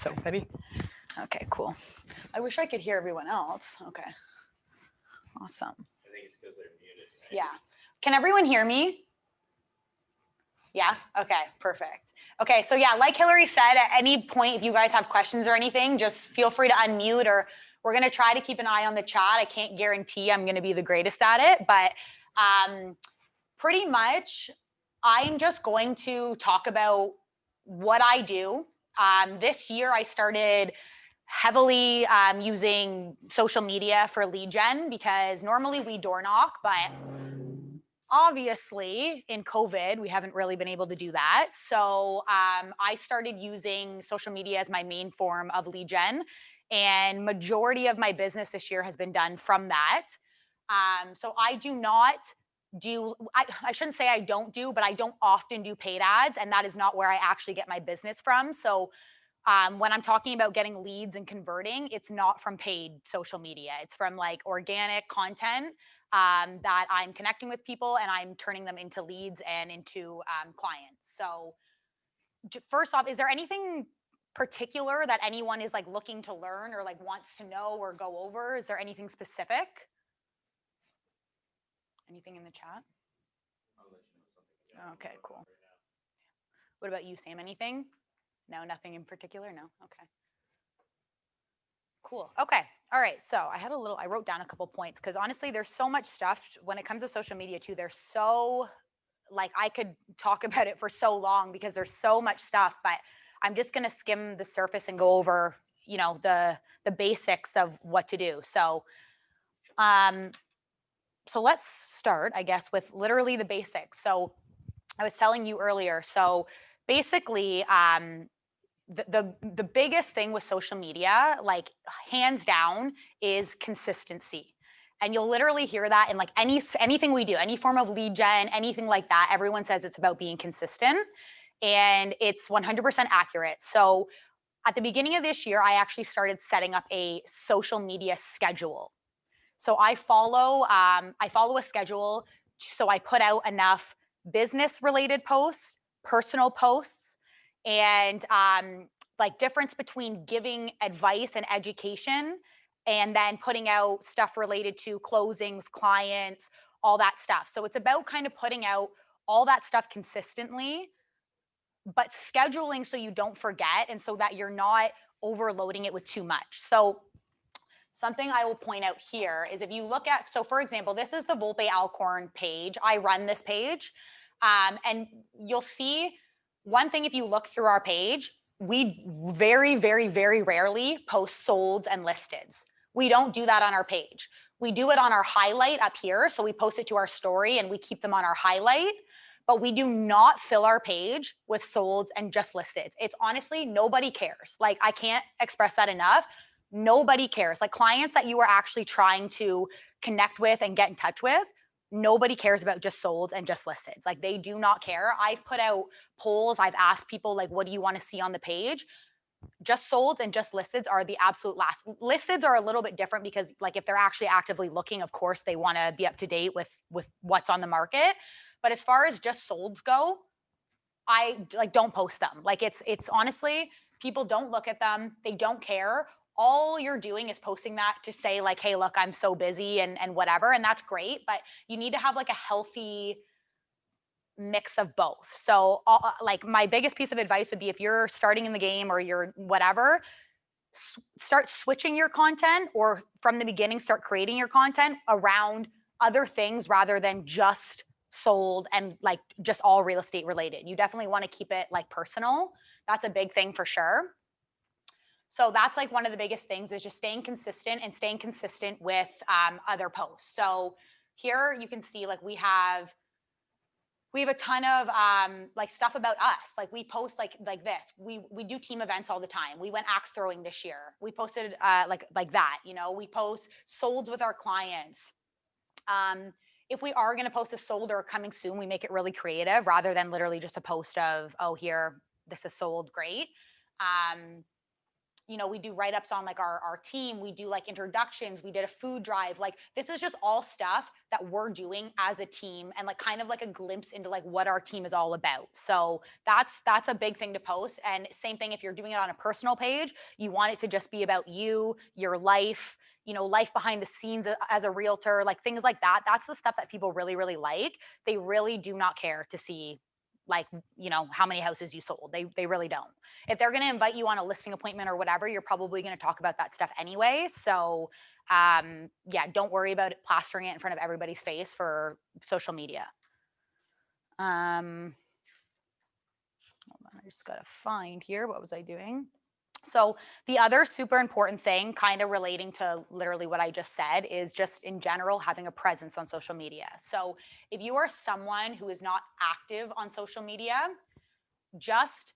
so funny. Okay, cool. I wish I could hear everyone else. Okay. Awesome. I think it's because they're muted, right? Yeah. Can everyone hear me? Yeah? Okay, perfect. Okay, so yeah, like Hillary said, at any point, if you guys have questions or anything, just feel free to unmute, or we're going to try to keep an eye on the chat. I can't guarantee I'm going to be the greatest at it, but pretty much I'm just going to talk about what I do. This year I started heavily using social media for lead gen, because normally we door knock, but obviously in COVID we haven't really been able to do that. So I started using social media as my main form of lead gen, and majority of my business this year has been done from that. So I do not do, I shouldn't say I don't do, but I don't often do paid ads, and that is not where I actually get my business from. So when I'm talking about getting leads and converting, it's not from paid social media. It's from like organic content that I'm connecting with people and I'm turning them into leads and into clients. So first off, is there anything particular that anyone is like looking to learn or like wants to know or go over? Is there anything specific? Anything in the chat? I'll let you know something. Okay, cool. What about you, Sam? Anything? No, nothing in particular? No? Okay. Cool. Okay. All right. So I wrote down a couple points, because honestly, there's so much stuff when it comes to social media too. There's so, like, I could talk about it for so long because there's so much stuff, but I'm just going to skim the surface and go over, the basics of what to do. So, so let's start, I guess, with literally the basics. So I was telling you earlier. So basically, the biggest thing with social media, like hands down, is consistency. And you'll literally hear that in like anything we do, any form of lead gen, anything like that. Everyone says it's about being consistent, and it's 100% accurate. So at the beginning of this year, I actually started setting up a social media schedule. So I follow a schedule. So I put out enough business related posts, personal posts, and like difference between giving advice and education, and then putting out stuff related to closings, clients, all that stuff. So it's about kind of putting out all that stuff consistently, but scheduling so you don't forget and so that you're not overloading it with too much. So something I will point out here is if you look at, so for example, this is the Volpe Alcorn page. I run this page, and you'll see one thing. If you look through our page, we very, very, very rarely post solds and listeds. We don't do that on our page. We do it on our highlight up here. So we post it to our story and we keep them on our highlight, but we do not fill our page with solds and just listeds. It's honestly, nobody cares. Like, I can't express that enough. Nobody cares. Like, clients that you are actually trying to connect with and get in touch with, nobody cares about just solds and just listeds. Like, they do not care. I've put out polls. I've asked people, like, what do you want to see on the page? Just solds and just listeds are the absolute last. Listeds are a little bit different because, like, if they're actually actively looking, of course they want to be up to date with what's on the market. But as far as just solds go, I like don't post them. Like, it's honestly, people don't look at them. They don't care. All you're doing is posting that to say like, hey, look, I'm so busy and whatever. And that's great. But you need to have like a healthy mix of both. So like, my biggest piece of advice would be, if you're starting in the game or you're whatever, start switching your content, or from the beginning, start creating your content around other things rather than just sold and like just all real estate related. You definitely want to keep it like personal. That's a big thing for sure. So that's like one of the biggest things, is just staying consistent and staying consistent with other posts. So here you can see like we have a ton of like stuff about us. Like, we post like this. We do team events all the time. We went axe throwing this year. We posted like that. We post solds with our clients. If we are going to post a sold or coming soon, we make it really creative rather than literally just a post of, oh, here, this is sold, great. you know, we do write-ups on like our team, we do like introductions, we did a food drive. Like this is just all stuff that we're doing as a team and like kind of like a glimpse into like what our team is all about. So that's a big thing to post. And same thing if you're doing it on a personal page, you want it to just be about you, your life, you know, life behind the scenes as a realtor, like things like that. That's the stuff that people really, really like. They really do not care to see like, you know, how many houses you sold. They really don't. If they're going to invite you on a listing appointment or whatever, you're probably going to talk about that stuff anyway. So, yeah, don't worry about it, plastering it in front of everybody's face for social media. Hold on, I just got to find here. What was I doing? So the other super important thing, kind of relating to literally what I just said, is just in general having a presence on social media. So if you are someone who is not active on social media, just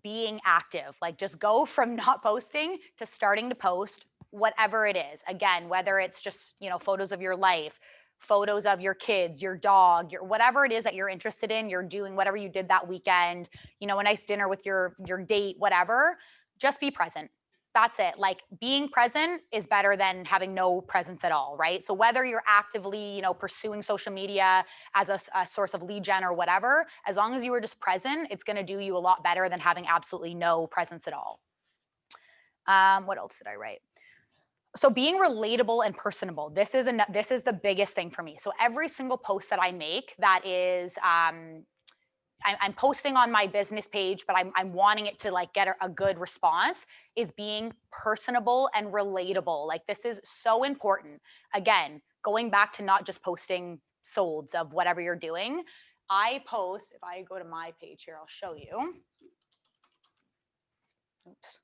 being active, like just go from not posting to starting to post, whatever it is. Again, whether it's just, you know, photos of your life, photos of your kids, your dog, your whatever it is that you're interested in, you're doing whatever you did that weekend, you know, a nice dinner with your date, whatever, just be present. That's it. Like being present is better than having no presence at all, right? So whether you're actively, you know, pursuing social media as a source of lead gen or whatever, as long as you were just present, it's going to do you a lot better than having absolutely no presence at all. What else did I write? So being relatable and personable, this is the biggest thing for me. So every single post that I make that is I'm posting on my business page, but I'm wanting it to like get a good response, is being personable and relatable. Like this is so important. Again, going back to not just posting solds of whatever you're doing. I post, if I go to my page here, I'll show you. Oops.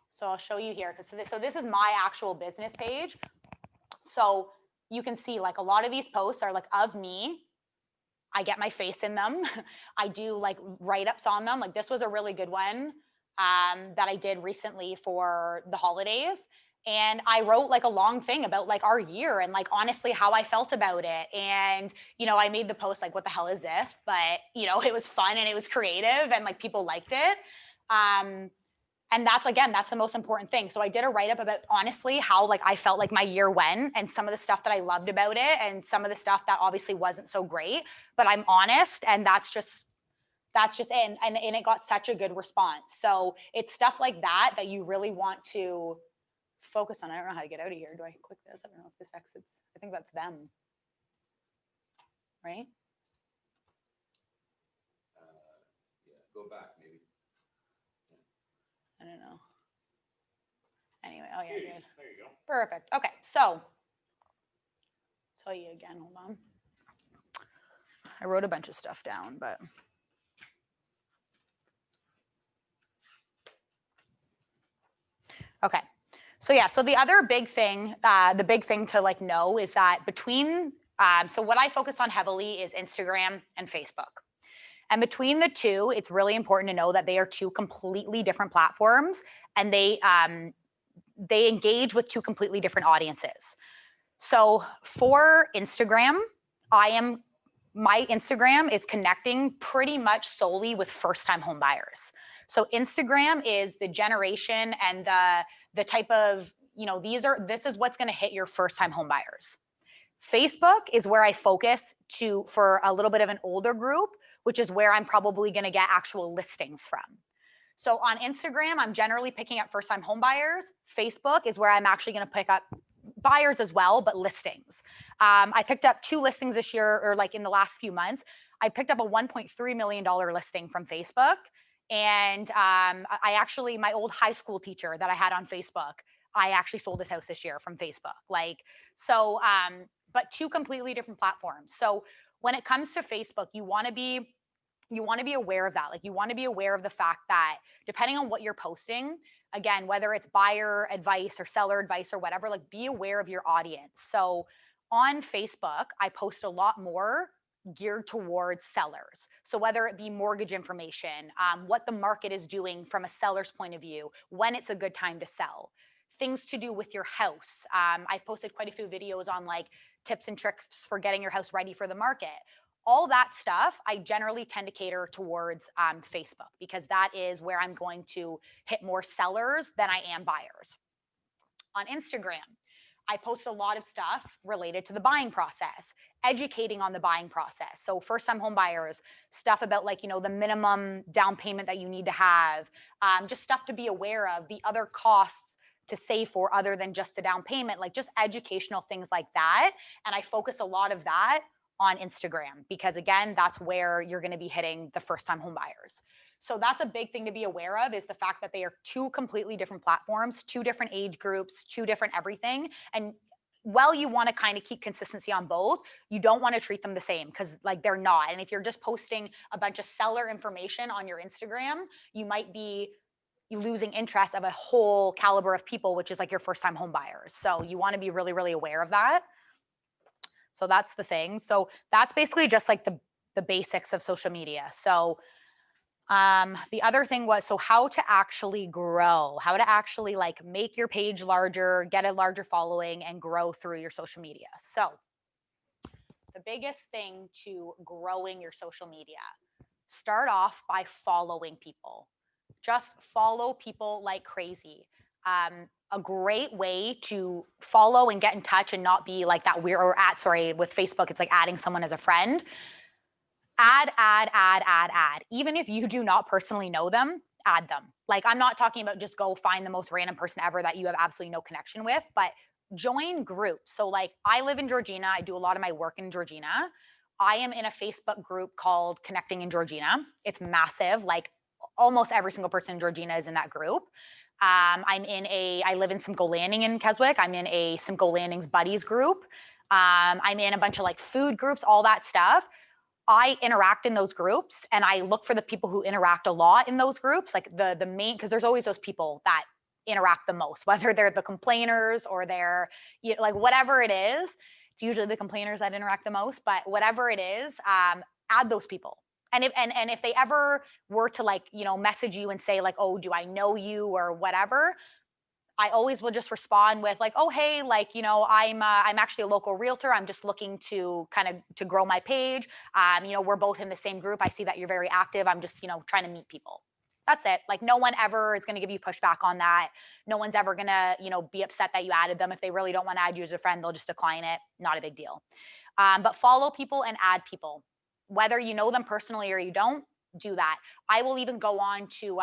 So I'll show you here, because so this is my actual business page. So you can see like a lot of these posts are like of me. I get my face in them. I do like write-ups on them. Like this was a really good one that I did recently for the holidays. And I wrote like a long thing about like our year and like honestly how I felt about it. And, you know, I made the post like, what the hell is this? But, you know, it was fun and it was creative and like people liked it. And that's, again, that's the most important thing. So I did a write-up about honestly how like I felt like my year went and some of the stuff that I loved about it and some of the stuff that obviously wasn't so great, but I'm honest, and that's just it. And it got such a good response. So it's stuff like that that you really want to focus on. I don't know how to get out of here. Do I click this? I don't know if this exits. I think that's them, right? Yeah, go back maybe. I don't know. Anyway, oh yeah, There good. you go. Perfect. Okay, so tell you again, hold on. I wrote a bunch of stuff down, but okay. So yeah, so the other big thing, the big thing to like know is that between, so what I focus on heavily is Instagram and Facebook. And between the two, it's really important to know that they are two completely different platforms, and they engage with two completely different audiences. So for Instagram, my Instagram is connecting pretty much solely with first-time home buyers. So Instagram is the generation and the type of, you know, this is what's going to hit your first-time home buyers. Facebook is where I focus for a little bit of an older group, which is where I'm probably going to get actual listings from. So on Instagram, I'm generally picking up first-time home buyers. Facebook is where I'm actually going to pick up buyers as well, but listings. I picked up 2 listings this year, or like in the last few months. I picked up a $1.3 million listing from Facebook. And I actually, my old high school teacher that I had on Facebook, I actually sold his house this year from Facebook. Like, so, but 2 completely different platforms. So when it comes to Facebook, you want to be aware of that. Like you want to be aware of the fact that depending on what you're posting, again, whether it's buyer advice or seller advice or whatever, like be aware of your audience. So on Facebook, I post a lot more geared towards sellers. So whether it be mortgage information, what the market is doing from a seller's point of view, when it's a good time to sell, things to do with your house. I've posted quite a few videos on like tips and tricks for getting your house ready for the market. all that stuff, I generally tend to cater towards Facebook because that is where I'm going to hit more sellers than I am buyers. On Instagram, I post a lot of stuff related to the buying process, educating on the buying process. So first time home buyers, stuff about like, the minimum down payment that you need to have, just stuff to be aware of, the other costs to save for other than just the down payment, like just educational things like that. And I focus a lot of that on Instagram because again, that's where you're going to be hitting the first time home buyers. So that's a big thing to be aware of is the fact that they are two completely different platforms, two different age groups, two different everything. And while you want to kind of keep consistency on both, you don't want to treat them the same because like they're not. And if you're just posting a bunch of seller information on your Instagram, you might be losing interest of a whole caliber of people, which is like your first time home buyers. So you want to be really, really aware of that. So that's the thing. So that's basically just like the basics of social media. So the other thing was, so how to actually grow, how to actually like make your page larger, get a larger following and grow through your social media. So the biggest thing to growing your social media, start off by following people. Just follow people like crazy. A great way to follow and get in touch and not be like that weird or with Facebook, it's like adding someone as a friend. Add. Even if you do not personally know them, add them. Like, I'm not talking about just go find the most random person ever that you have absolutely no connection with, but join groups. So, like, I live in Georgina. I do a lot of my work in Georgina. I am in a Facebook group called Connecting in Georgina. It's massive. Like, almost every single person in Georgina is in that group. I live in Simcoe Landing in Keswick. I'm in a Simcoe Landings Buddies group. I'm in a bunch of like food groups, all that stuff. I interact in those groups and I look for the people who interact a lot in those groups, like the main, because there's always those people that interact the most, whether they're the complainers or they're like whatever it is. It's usually the complainers that interact the most, but whatever it is, add those people. And if they ever were to like message you and say like, oh, do I know you or whatever, I always will just respond with like, oh, hey, like, I'm actually a local realtor. I'm just looking to kind of to grow my page. We're both in the same group. I see that you're very active. I'm just, trying to meet people. That's it. Like no one ever is going to give you pushback on that. No one's ever going to, be upset that you added them. If they really don't want to add you as a friend, they'll just decline it. Not a big deal. But follow people and add people. Whether you know them personally or you don't, do that. I will even go on to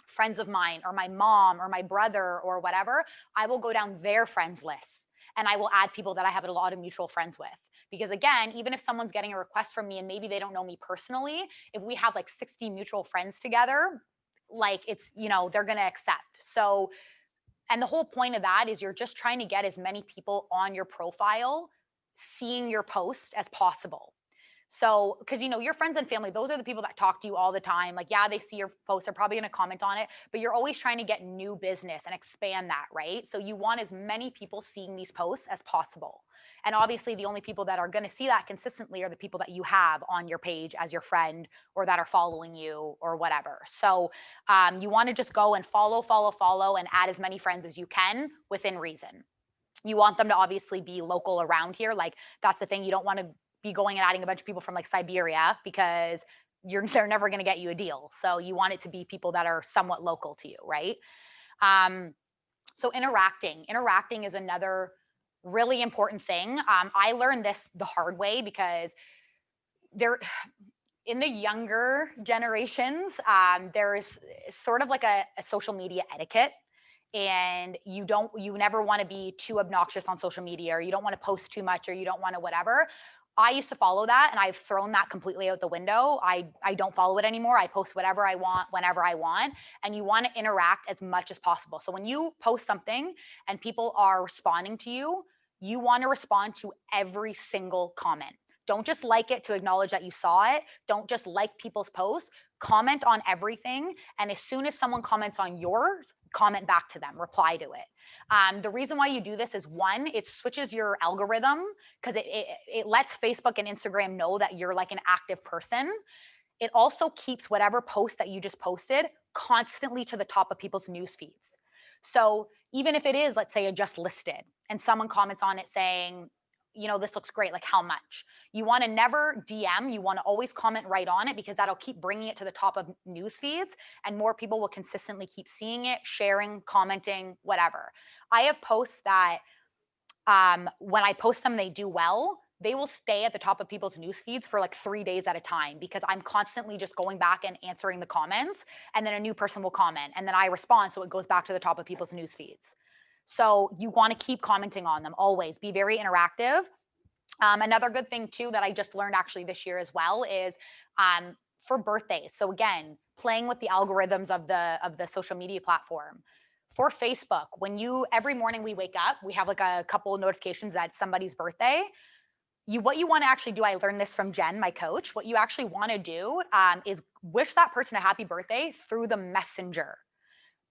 friends of mine or my mom or my brother or whatever, I will go down their friends lists and I will add people that I have a lot of mutual friends with. Because again, even if someone's getting a request from me and maybe they don't know me personally, if we have like 60 mutual friends together, like it's, they're going to accept. So, and the whole point of that is you're just trying to get as many people on your profile seeing your posts as possible. So, because your friends and family, those are the people that talk to you all the time. Like, yeah, they see your posts, they're probably going to comment on it, but you're always trying to get new business and expand that, right? So, you want as many people seeing these posts as possible. And obviously, the only people that are going to see that consistently are the people that you have on your page as your friend or that are following you or whatever. So, you want to just go and follow, and add as many friends as you can within reason. You want them to obviously be local around here. Like, that's the thing. You don't want to be going and adding a bunch of people from like Siberia because they're never going to get you a deal. So you want it to be people that are somewhat local to you, right? So interacting is another really important thing. I learned this the hard way because there in the younger generations, there's sort of like a social media etiquette, and you never want to be too obnoxious on social media, or you don't want to post too much, or you don't want to whatever. I used to follow that and I've thrown that completely out the window. I don't follow it anymore. I post whatever I want, whenever I want. And you want to interact as much as possible. So when you post something and people are responding to you, you want to respond to every single comment. Don't just like it to acknowledge that you saw it. Don't just like people's posts. Comment on everything. And as soon as someone comments on yours, comment back to them, reply to it. The reason why you do this is one, it switches your algorithm because it lets Facebook and Instagram know that you're like an active person. It also keeps whatever post that you just posted constantly to the top of people's news feeds. So even if it is, let's say, a just listed and someone comments on it saying, you know, this looks great, like how much? You want to never DM, you want to always comment right on it because that'll keep bringing it to the top of news feeds and more people will consistently keep seeing it, sharing, commenting, whatever. I have posts that when I post them, they do well. They will stay at the top of people's news feeds for like 3 days at a time because I'm constantly just going back and answering the comments, and then a new person will comment, and then I respond, so it goes back to the top of people's news feeds. So you want to keep commenting on them always. Be very interactive. Another good thing too that I just learned actually this year as well is for birthdays. So again, playing with the algorithms of the social media platform. For Facebook, when you every morning we wake up, we have like a couple of notifications that somebody's birthday. What you want to actually do, I learned this from Jen, my coach. What you actually want to do is wish that person a happy birthday through the messenger.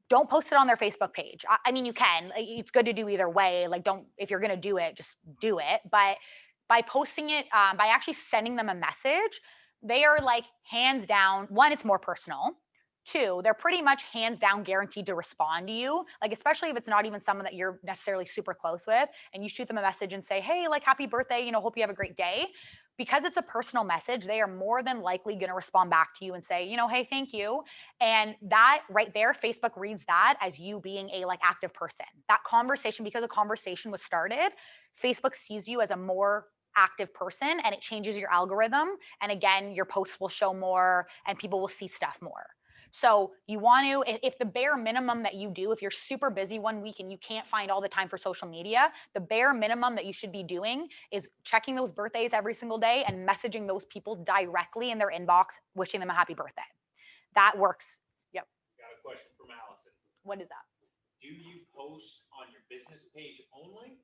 Don't post it on their Facebook page. I mean, you can. It's good to do either way. Like, don't, if you're going to do it, just do it. But by posting it, by actually sending them a message, they are like hands down, one, it's more personal. Two, they're pretty much hands down guaranteed to respond to you. Like, especially if it's not even someone that you're necessarily super close with, and you shoot them a message and say, hey, like, happy birthday, you know, hope you have a great day. Because it's a personal message, they are more than likely going to respond back to you and say, you know, hey, thank you. And that right there, Facebook reads that as you being a like active person. That conversation, because a conversation was started, Facebook sees you as a more active person and it changes your algorithm. And again, your posts will show more and people will see stuff more. So you want to, if the bare minimum that you do, if you're super busy one week and you can't find all the time for social media, the bare minimum that you should be doing is checking those birthdays every single day and messaging those people directly in their inbox, wishing them a happy birthday. That works. Yep. Got a question from Allison. What is that? Do you post on your business page only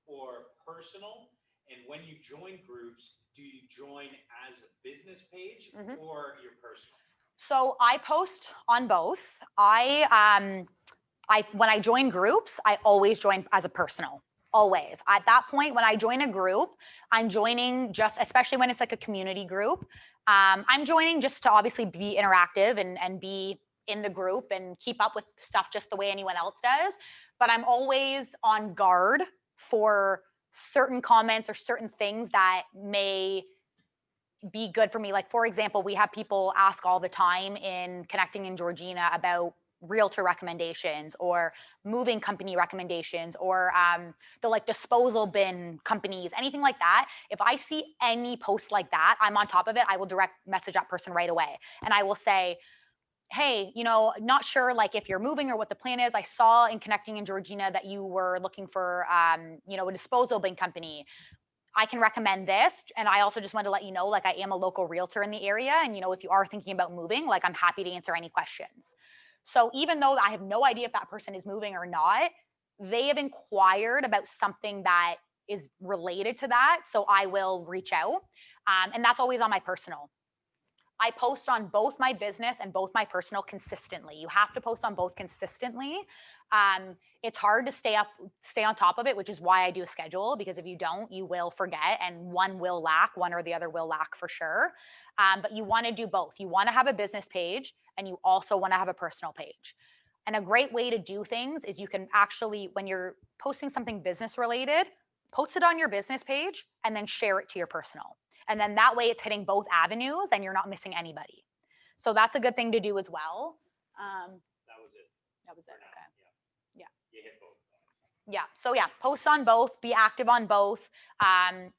or personal? And when you join groups, do you join as a business page or your personal? So I post on both. When I join groups, I always join as a personal. Always. At that point, when I join a group, I'm joining just, especially when it's like a community group, I'm joining just to obviously be interactive and be in the group and keep up with stuff just the way anyone else does. But I'm always on guard for certain comments or certain things that may be good for me. Like, for example, we have people ask all the time in Connecting in Georgina about realtor recommendations or moving company recommendations or the like disposal bin companies, anything like that. If I see any post like that, I'm on top of it. I will direct message that person right away. And I will say, hey, you know, not sure like if you're moving or what the plan is. I saw in Connecting in Georgina that you were looking for, you know, a disposal bin company. I can recommend this. And I also just wanted to let you know, like, I am a local realtor in the area. And, you know, if you are thinking about moving, like, I'm happy to answer any questions. So even though I have no idea if that person is moving or not, they have inquired about something that is related to that. So I will reach out. And that's always on my personal. I post on both my business and both my personal consistently. You have to post on both consistently. It's hard to stay on top of it, which is why I do a schedule, because if you don't, you will forget and one will lack, one or the other will lack for sure. But you want to do both. You want to have a business page and you also want to have a personal page. And a great way to do things is you can actually, when you're posting something business related, post it on your business page and then share it to your personal. And then that way it's hitting both avenues and you're not missing anybody. So that's a good thing to do as well. That was it. That was it. Okay. Yeah. You hit both. Yeah. So yeah, post on both, be active on both.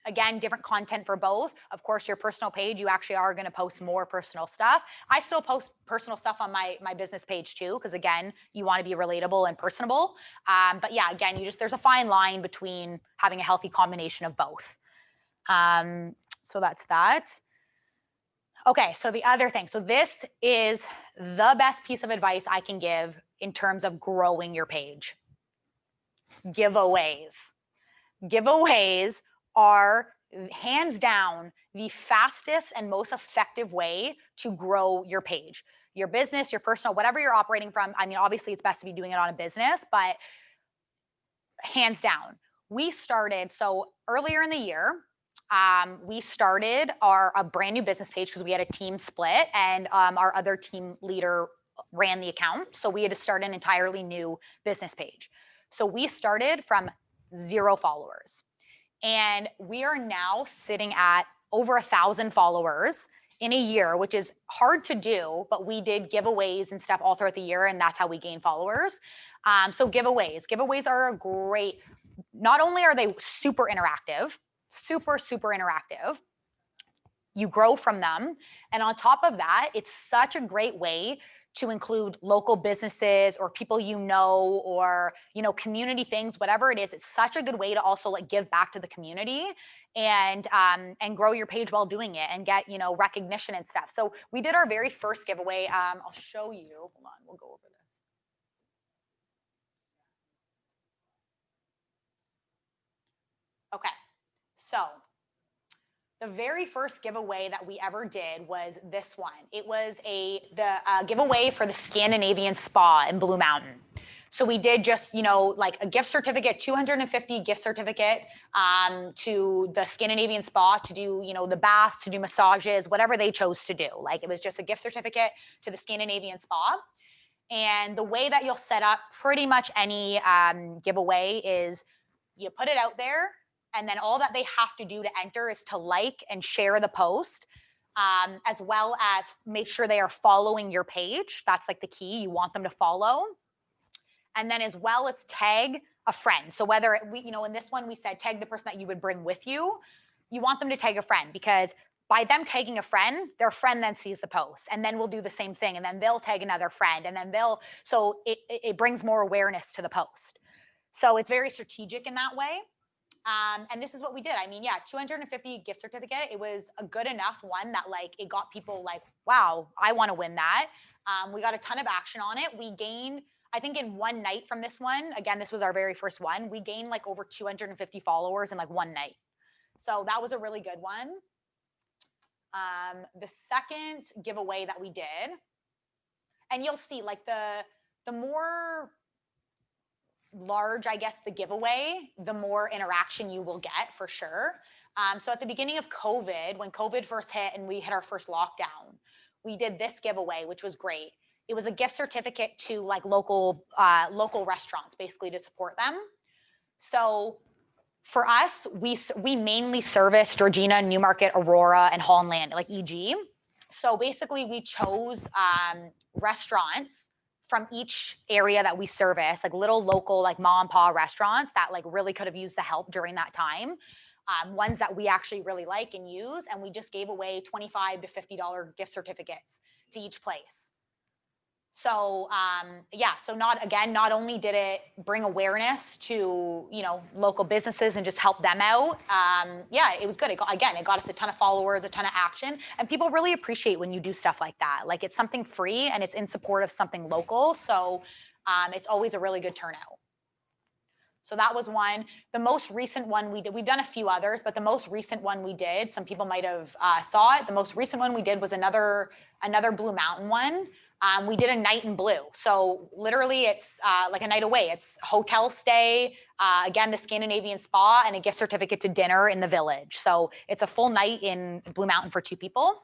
Again, different content for both. Of course, your personal page, you actually are going to post more personal stuff. I still post personal stuff on my business page too, because again, you want to be relatable and personable. But yeah, again, there's a fine line between having a healthy combination of both. So that's that. Okay, so the other thing. So this is the best piece of advice I can give in terms of growing your page. Giveaways. Giveaways are hands down the fastest and most effective way to grow your page. Your business, your personal, whatever you're operating from. I mean, obviously it's best to be doing it on a business, but hands down. We started, so earlier in the year, we started a brand new business page because we had a team split and our other team leader ran the account. So we had to start an entirely new business page. So we started from 0 followers. And we are now sitting at over 1,000 followers in a year, which is hard to do, but we did giveaways and stuff all throughout the year, and that's how we gain followers. So giveaways are a great, not only are they super interactive, super interactive, you grow from them. And on top of that, it's such a great way to include local businesses or people or community things, whatever it is. It's such a good way to also like give back to the community and grow your page while doing it and get recognition and stuff. So we did our very first giveaway. I'll show you. Hold on, we'll go over this. Okay, so the very first giveaway that we ever did was this one. It was the giveaway for the Scandinavian Spa in Blue Mountain. So we did just, like a gift certificate, 250 gift certificate to the Scandinavian Spa to do, the baths, to do massages, whatever they chose to do. Like it was just a gift certificate to the Scandinavian Spa. And the way that you'll set up pretty much any giveaway is you put it out there, and then all that they have to do to enter is to like and share the post, as well as make sure they are following your page. That's like the key. You want them to follow. And then as well as tag a friend. So whether in this one we said tag the person that you would bring with you, you want them to tag a friend, because by them tagging a friend, their friend then sees the post, and then we'll do the same thing, and then they'll tag another friend, and then so it brings more awareness to the post. So it's very strategic in that way. And this is what we did. I mean, yeah, 250 gift certificate. It was a good enough one that like it got people like, wow, I want to win that. We got a ton of action on it. We gained, I think in one night from this one, again, this was our very first one, we gained like over 250 followers in like one night. So that was a really good one. The second giveaway that we did, and you'll see like the more large, I guess, the giveaway, the more interaction you will get for sure. So at the beginning of COVID, when COVID first hit and we hit our first lockdown, we did this giveaway, which was great. It was a gift certificate to like local restaurants, basically to support them. So for us, we mainly service Georgina, Newmarket, Aurora, and Holland, like EG. So basically we chose restaurants from each area that we service, like little local, like mom and pop restaurants that like really could have used the help during that time. Ones that we actually really like and use. And we just gave away $25 to $50 gift certificates to each place. So yeah, so not only did it bring awareness to local businesses and just help them out, yeah, it was good. It got us a ton of followers, a ton of action, and people really appreciate when you do stuff like that. Like it's something free and it's in support of something local, so it's always a really good turnout. So that was one. The most recent one we did, we've done a few others, but the most recent one we did, some people might have saw it. The most recent one we did was another Blue Mountain one. We did a night in Blue. So literally it's like a night away. It's hotel stay, again, the Scandinavian Spa, and a gift certificate to dinner in the village. So it's a full night in Blue Mountain for two people.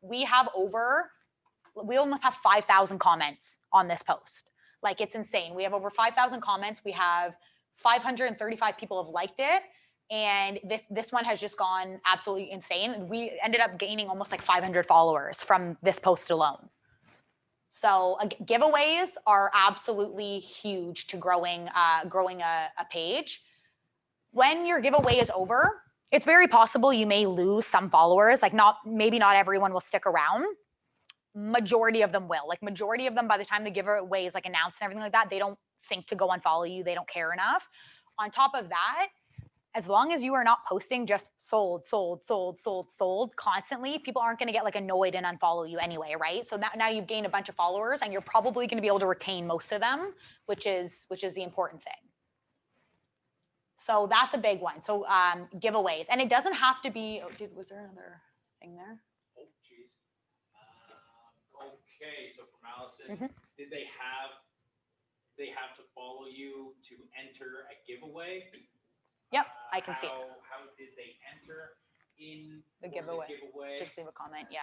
We almost have 5,000 comments on this post. Like it's insane. We have over 5,000 comments. We have 535 people have liked it. And this one has just gone absolutely insane. We ended up gaining almost like 500 followers from this post alone. So giveaways are absolutely huge to growing a page. When your giveaway is over, it's very possible you may lose some followers. Like maybe not everyone will stick around. Majority of them will. Like majority of them, by the time the giveaway is like announced and everything like that, they don't think to go unfollow you. They don't care enough. On top of that, as long as you are not posting just sold constantly, people aren't going to get like annoyed and unfollow you anyway, right? So now you've gained a bunch of followers and you're probably going to be able to retain most of them, which is the important thing. So that's a big one. So giveaways, and it doesn't have to be. Oh, was there another thing there? Oh, geez. Okay, so from Allison, did they have to follow you to enter a giveaway? Yep, I can see it. How did they enter? in The for giveaway. giveaway? Just leave a comment. Yeah.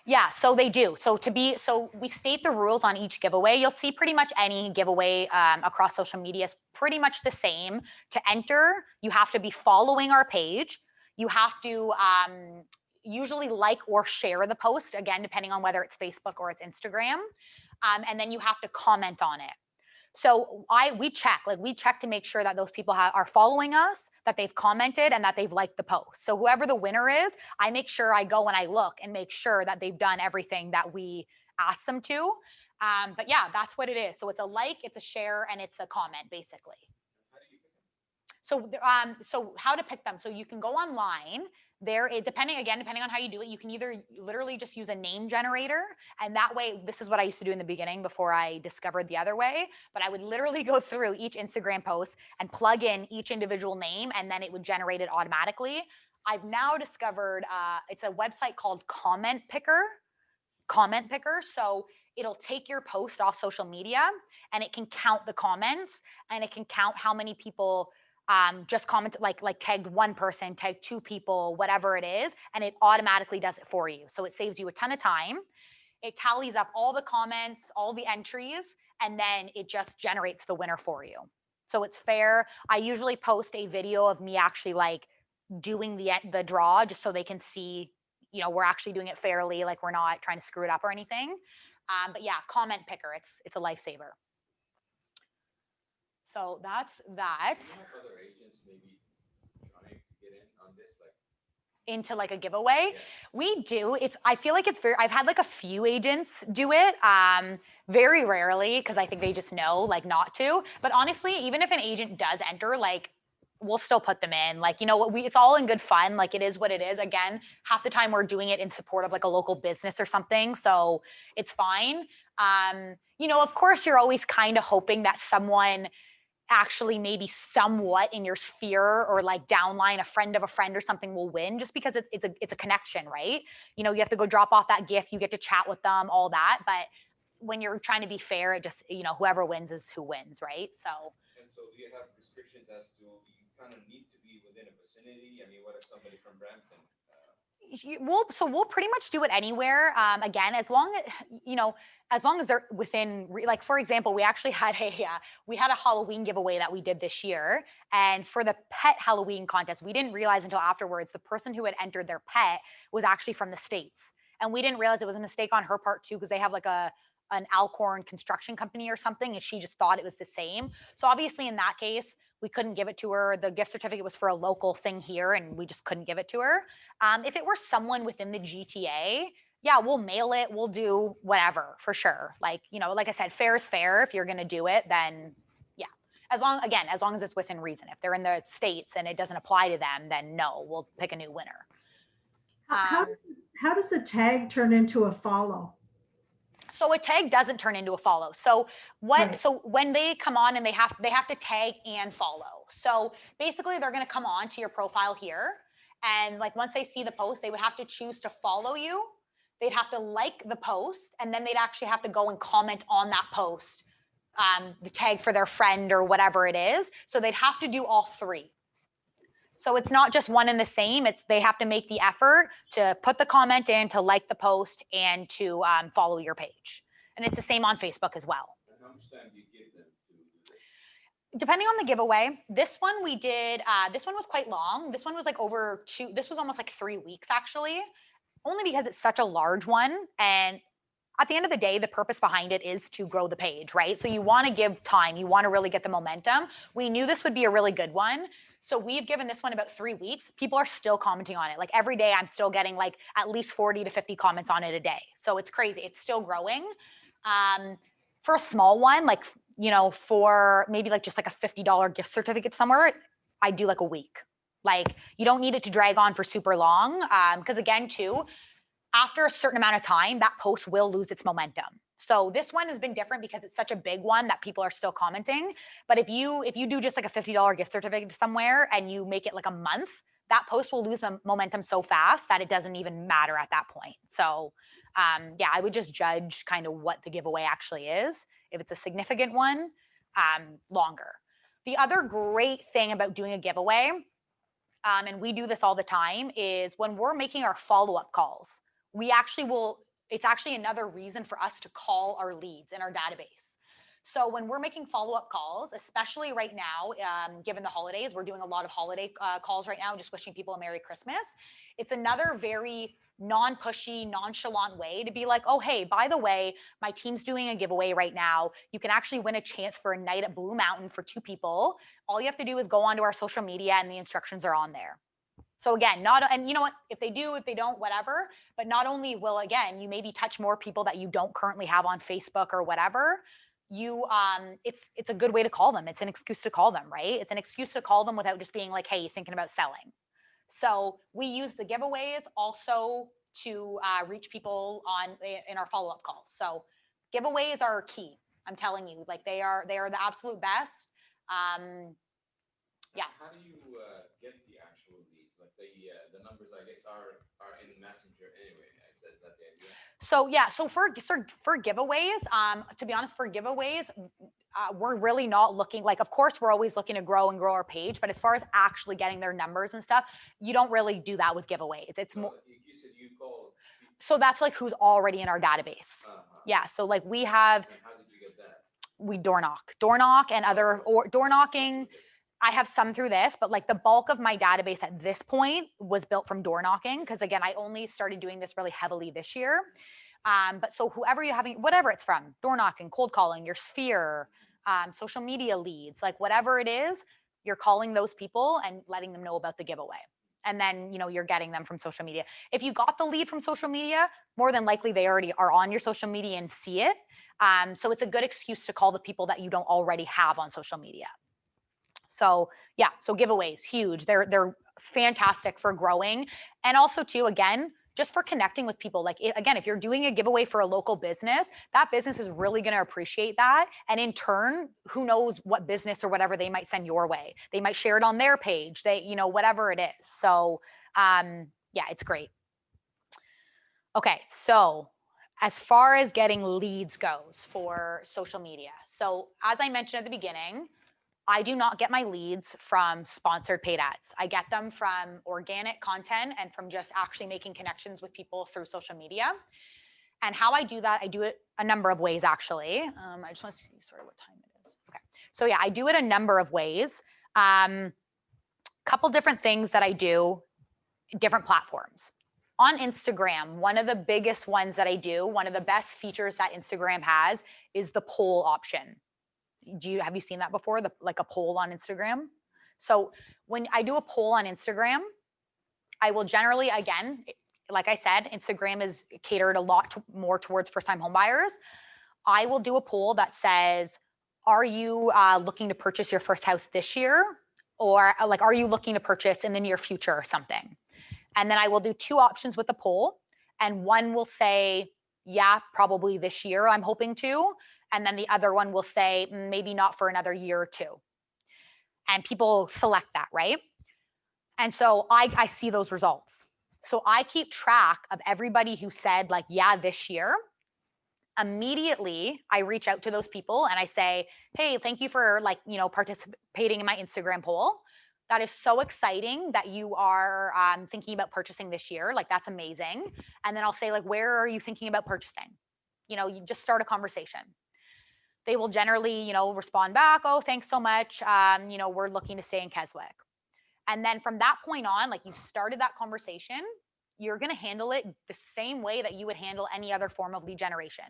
Yeah, so they do. So we state the rules on each giveaway. You'll see pretty much any giveaway across social media is pretty much the same. To enter, you have to be following our page. You have to usually like or share the post, again, depending on whether it's Facebook or it's Instagram. And then you have to comment on it. So we check to make sure that those people are following us, that they've commented, and that they've liked the post. So whoever the winner is, I make sure I go and I look and make sure that they've done everything that we asked them to. But yeah, that's what it is. So it's a like, it's a share, and it's a comment, basically. How do you pick them? So how to pick them? So you can go online. Depending on how you do it, you can either literally just use a name generator, and that way, this is what I used to do in the beginning before I discovered the other way. But I would literally go through each Instagram post and plug in each individual name, and then it would generate it automatically. I've now discovered it's a website called Comment Picker. So it'll take your post off social media, and it can count the comments, and it can count how many people just comment, like tagged one person, tagged two people, whatever it is, and it automatically does it for you. So it saves you a ton of time. It tallies up all the comments, all the entries, and then it just generates the winner for you. So it's fair. I usually post a video of me actually like doing the draw, just so they can see, we're actually doing it fairly, like we're not trying to screw it up or anything. But yeah, Comment Picker, it's a lifesaver. So that's that. Do you have other agents maybe trying to get in on this? Like, Into like a giveaway. yeah. We do. I feel like it's I've had like a few agents do it. Very rarely, because I think they just know like not to. But honestly, even if an agent does enter, like we'll still put them in. Like, it's all in good fun. Like it is what it is. Again, half the time we're doing it in support of like a local business or something. So it's fine. Of course you're always kind of hoping that someone actually maybe somewhat in your sphere or like downline, a friend of a friend or something will win, just because it's a connection, right? You have to go drop off that gift, you get to chat with them, all that. But when you're trying to be fair, it just, whoever wins is who wins, right? So. And so do you have restrictions as to you kind of need to be within a vicinity? I mean, what if somebody from Brampton? We'll pretty much do it anywhere. Again, as long as they're within, like for example, we actually had a Halloween giveaway that we did this year, and for the pet Halloween contest, we didn't realize until afterwards the person who had entered their pet was actually from the States, and we didn't realize it was a mistake on her part too, because they have like an Alcorn construction company or something, and she just thought it was the same. So obviously in that case, we couldn't give it to her. The gift certificate was for a local thing here, and we just couldn't give it to her. If it were someone within the GTA, yeah, we'll mail it. We'll do whatever for sure. Like, like I said, fair is fair. If you're going to do it, then yeah. As long as it's within reason. If they're in the States and it doesn't apply to them, then no, we'll pick a new winner. How does a tag turn into a follow? So a tag doesn't turn into a follow. So Right. So when they come on and they have to tag and follow. So basically they're going to come on to your profile here, and like once they see the post, they would have to choose to follow you. They'd have to like the post, and then they'd actually have to go and comment on that post, the tag for their friend or whatever it is. So they'd have to do all three. So it's not just one and the same. They have to make the effort to put the comment in, to like the post, and to follow your page. And it's the same on Facebook as well. And how much time do you give them to do this? Depending on the giveaway, this one we did, this one was quite long. This one was like this was almost like 3 weeks actually, only because it's such a large one. And at the end of the day, the purpose behind it is to grow the page, right? So you want to give time, you want to really get the momentum. We knew this would be a really good one. So we've given this one about 3 weeks. People are still commenting on it. Like every day I'm still getting like at least 40 to 50 comments on it a day. So it's crazy. It's still growing. For a small one, like, for maybe like just like a $50 gift certificate somewhere, I do like a week. Like you don't need it to drag on for super long. Because again, too, after a certain amount of time, that post will lose its momentum. So this one has been different because it's such a big one that people are still commenting. But if you do just like a $50 gift certificate somewhere and you make it like a month, that post will lose momentum so fast that it doesn't even matter at that point. So yeah, I would just judge kind of what the giveaway actually is. If it's a significant one, longer. The other great thing about doing a giveaway, and we do this all the time, is when we're making our follow-up calls, we actually will, it's actually another reason for us to call our leads in our database. So when we're making follow-up calls, especially right now, given the holidays, we're doing a lot of holiday calls right now, just wishing people a Merry Christmas. It's another very non-pushy, nonchalant way to be like, oh, hey, by the way, my team's doing a giveaway right now. You can actually win a chance for a night at Blue Mountain for 2 people. All you have to do is go onto our social media and the instructions are on there. So again, and you know what, if they do, if they don't, whatever, but not only will, again, you maybe touch more people that you don't currently have on Facebook or whatever, it's a good way to call them. It's an excuse to call them, right? It's an excuse to call them without just being like, hey, you thinking about selling? So we use the giveaways also to reach people in our follow-up calls. So giveaways are key. I'm telling you, like they are the absolute best. Yeah. How do you get the actual leads? Like the numbers, I guess, are in Messenger anyway. Is that the idea? So yeah, so for giveaways, to be honest, for giveaways, we're really not looking, like, of course, we're always looking to grow our page, but as far as actually getting their numbers and stuff, you don't really do that with giveaways. It's So more. you said you call people. So that's like who's already in our database. Yeah. So like we have, And how did you get that? we door knock and other, or door knocking. I have some through this, but like the bulk of my database at this point was built from door knocking. Cause again, I only started doing this really heavily this year. But so whoever you're having, whatever it's from, door knocking, cold calling, your sphere, social media leads, like whatever it is, you're calling those people and letting them know about the giveaway. And then, you know, you're getting them from social media. If you got the lead from social media, more than likely they already are on your social media and see it. So it's a good excuse to call the people that you don't already have on social media. So yeah, so giveaways, huge. They're fantastic for growing. And also too, again, just for connecting with people. Like again, if you're doing a giveaway for a local business, that business is really going to appreciate that. And in turn, who knows what business or whatever they might send your way. They might share it on their page. They, you know, whatever it is. So yeah, it's great. Okay, so as far as getting leads goes for social media. So as I mentioned at the beginning, I do not get my leads from sponsored paid ads. I get them from organic content and from just actually making connections with people through social media. And how I do that, I do it a number of ways, actually. I just want to see, sorry, what time it is. Okay. So yeah, I do it a number of ways. Couple different things that I do, different platforms. On Instagram, one of the biggest ones that I do, one of the best features that Instagram has is the poll option. Have you seen that before? Like a poll on Instagram? So when I do a poll on Instagram, I will generally, again, like I said, Instagram is catered a lot more towards first-time homebuyers. I will do a poll that says, are you looking to purchase your first house this year? Or like, are you looking to purchase in the near future or something? And then I will do 2 options with the poll. And one will say, yeah, probably this year I'm hoping to. And then the other one will say, maybe not for another year or 2. And people select that, right? And so I see those results. So I keep track of everybody who said like, yeah, this year. Immediately, I reach out to those people and I say, hey, thank you for like, you know, participating in my Instagram poll. That is so exciting that you are thinking about purchasing this year. Like, that's amazing. And then I'll say like, where are you thinking about purchasing? You know, you just start a conversation. They will generally, you know, respond back, oh, thanks so much. You know, we're looking to stay in Keswick. And then from that point on, like you've started that conversation, you're going to handle it the same way that you would handle any other form of lead generation.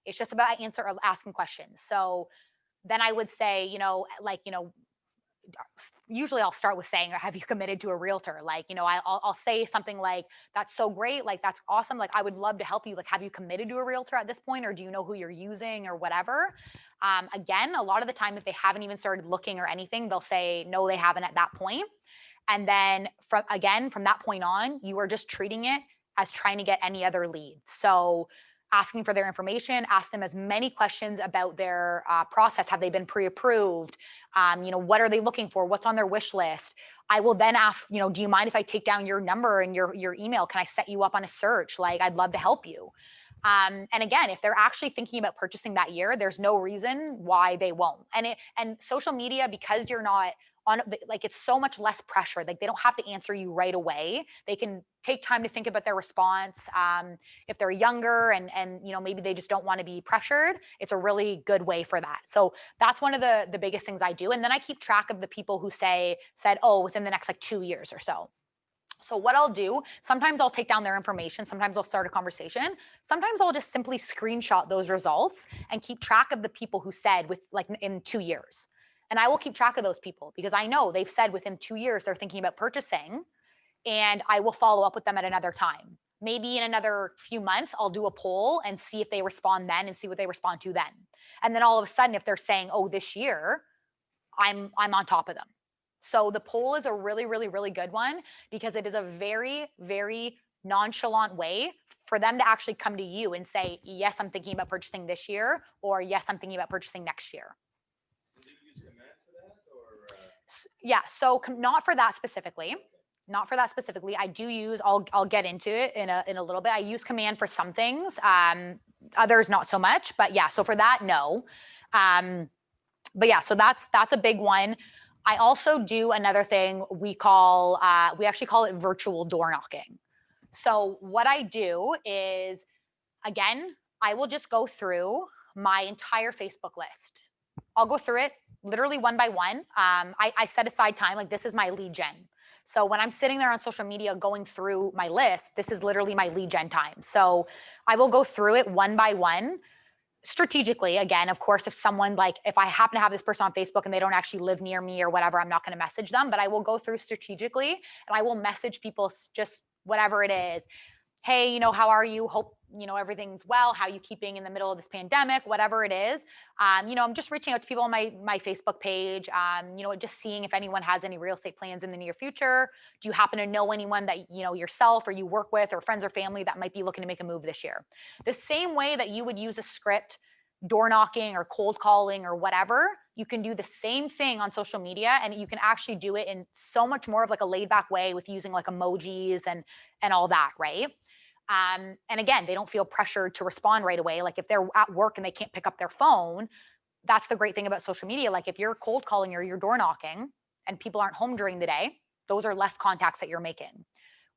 It's just about asking questions. So then I would say, you know, like, you know, usually I'll start with saying, have you committed to a realtor? Like, you know, I'll say something like, that's so great. Like, that's awesome. Like, I would love to help you. Like, have you committed to a realtor at this point? Or do you know who you're using or whatever? Again, a lot of the time, if they haven't even started looking or anything, they'll say, no, they haven't at that point. And then from that point on, you are just treating it as trying to get any other lead. So asking for their information, ask them as many questions about their process. Have they been pre-approved? You know, what are they looking for? What's on their wish list? I will then ask, you know, do you mind if I take down your number and your email? Can I set you up on a search? Like, I'd love to help you. And again, if they're actually thinking about purchasing that year, there's no reason why they won't. And social media, because you're not like it's so much less pressure. Like they don't have to answer you right away. They can take time to think about their response. If they're younger and maybe they just don't want to be pressured, it's a really good way for that. So that's one of the biggest things I do. And then I keep track of the people who said, oh, within the next like 2 years or so. So what I'll do, sometimes I'll take down their information, sometimes I'll start a conversation, sometimes I'll just simply screenshot those results and keep track of the people who said with like in 2 years. And I will keep track of those people because I know they've said within 2 years they're thinking about purchasing, and I will follow up with them at another time. Maybe in another few months, I'll do a poll and see if they respond then and see what they respond to then. And then all of a sudden, if they're saying, oh, this year, I'm on top of them. So the poll is a really, really, really good one because it is a very, very nonchalant way for them to actually come to you and say, yes, I'm thinking about purchasing this year, or yes, I'm thinking about purchasing next year. Do you use command for that, or? Yeah, so not for that specifically. Not for that specifically. I do use, I'll get into it in a little bit. I use command for some things, others not so much, but yeah, so for that, no. But yeah, so that's a big one. I also do another thing we actually call it virtual door knocking. So what I do is, again, I will just go through my entire Facebook list. I'll go through it literally one by one. I set aside time, like this is my lead gen. So when I'm sitting there on social media going through my list, this is literally my lead gen time. So I will go through it one by one strategically. Again, of course, if I happen to have this person on Facebook and they don't actually live near me or whatever, I'm not going to message them, but I will go through strategically and I will message people just whatever it is. Hey, how are you? Hope, everything's well. How are you keeping in the middle of this pandemic? Whatever it is. I'm just reaching out to people on my Facebook page, just seeing if anyone has any real estate plans in the near future. Do you happen to know anyone that, yourself or you work with or friends or family that might be looking to make a move this year? The same way that you would use a script, door knocking or cold calling or whatever, you can do the same thing on social media, and you can actually do it in so much more of like a laid back way with using like emojis and all that, right? And again, they don't feel pressured to respond right away. Like if they're at work and they can't pick up their phone, that's the great thing about social media. Like if you're cold calling or you're door knocking and people aren't home during the day, those are less contacts that you're making.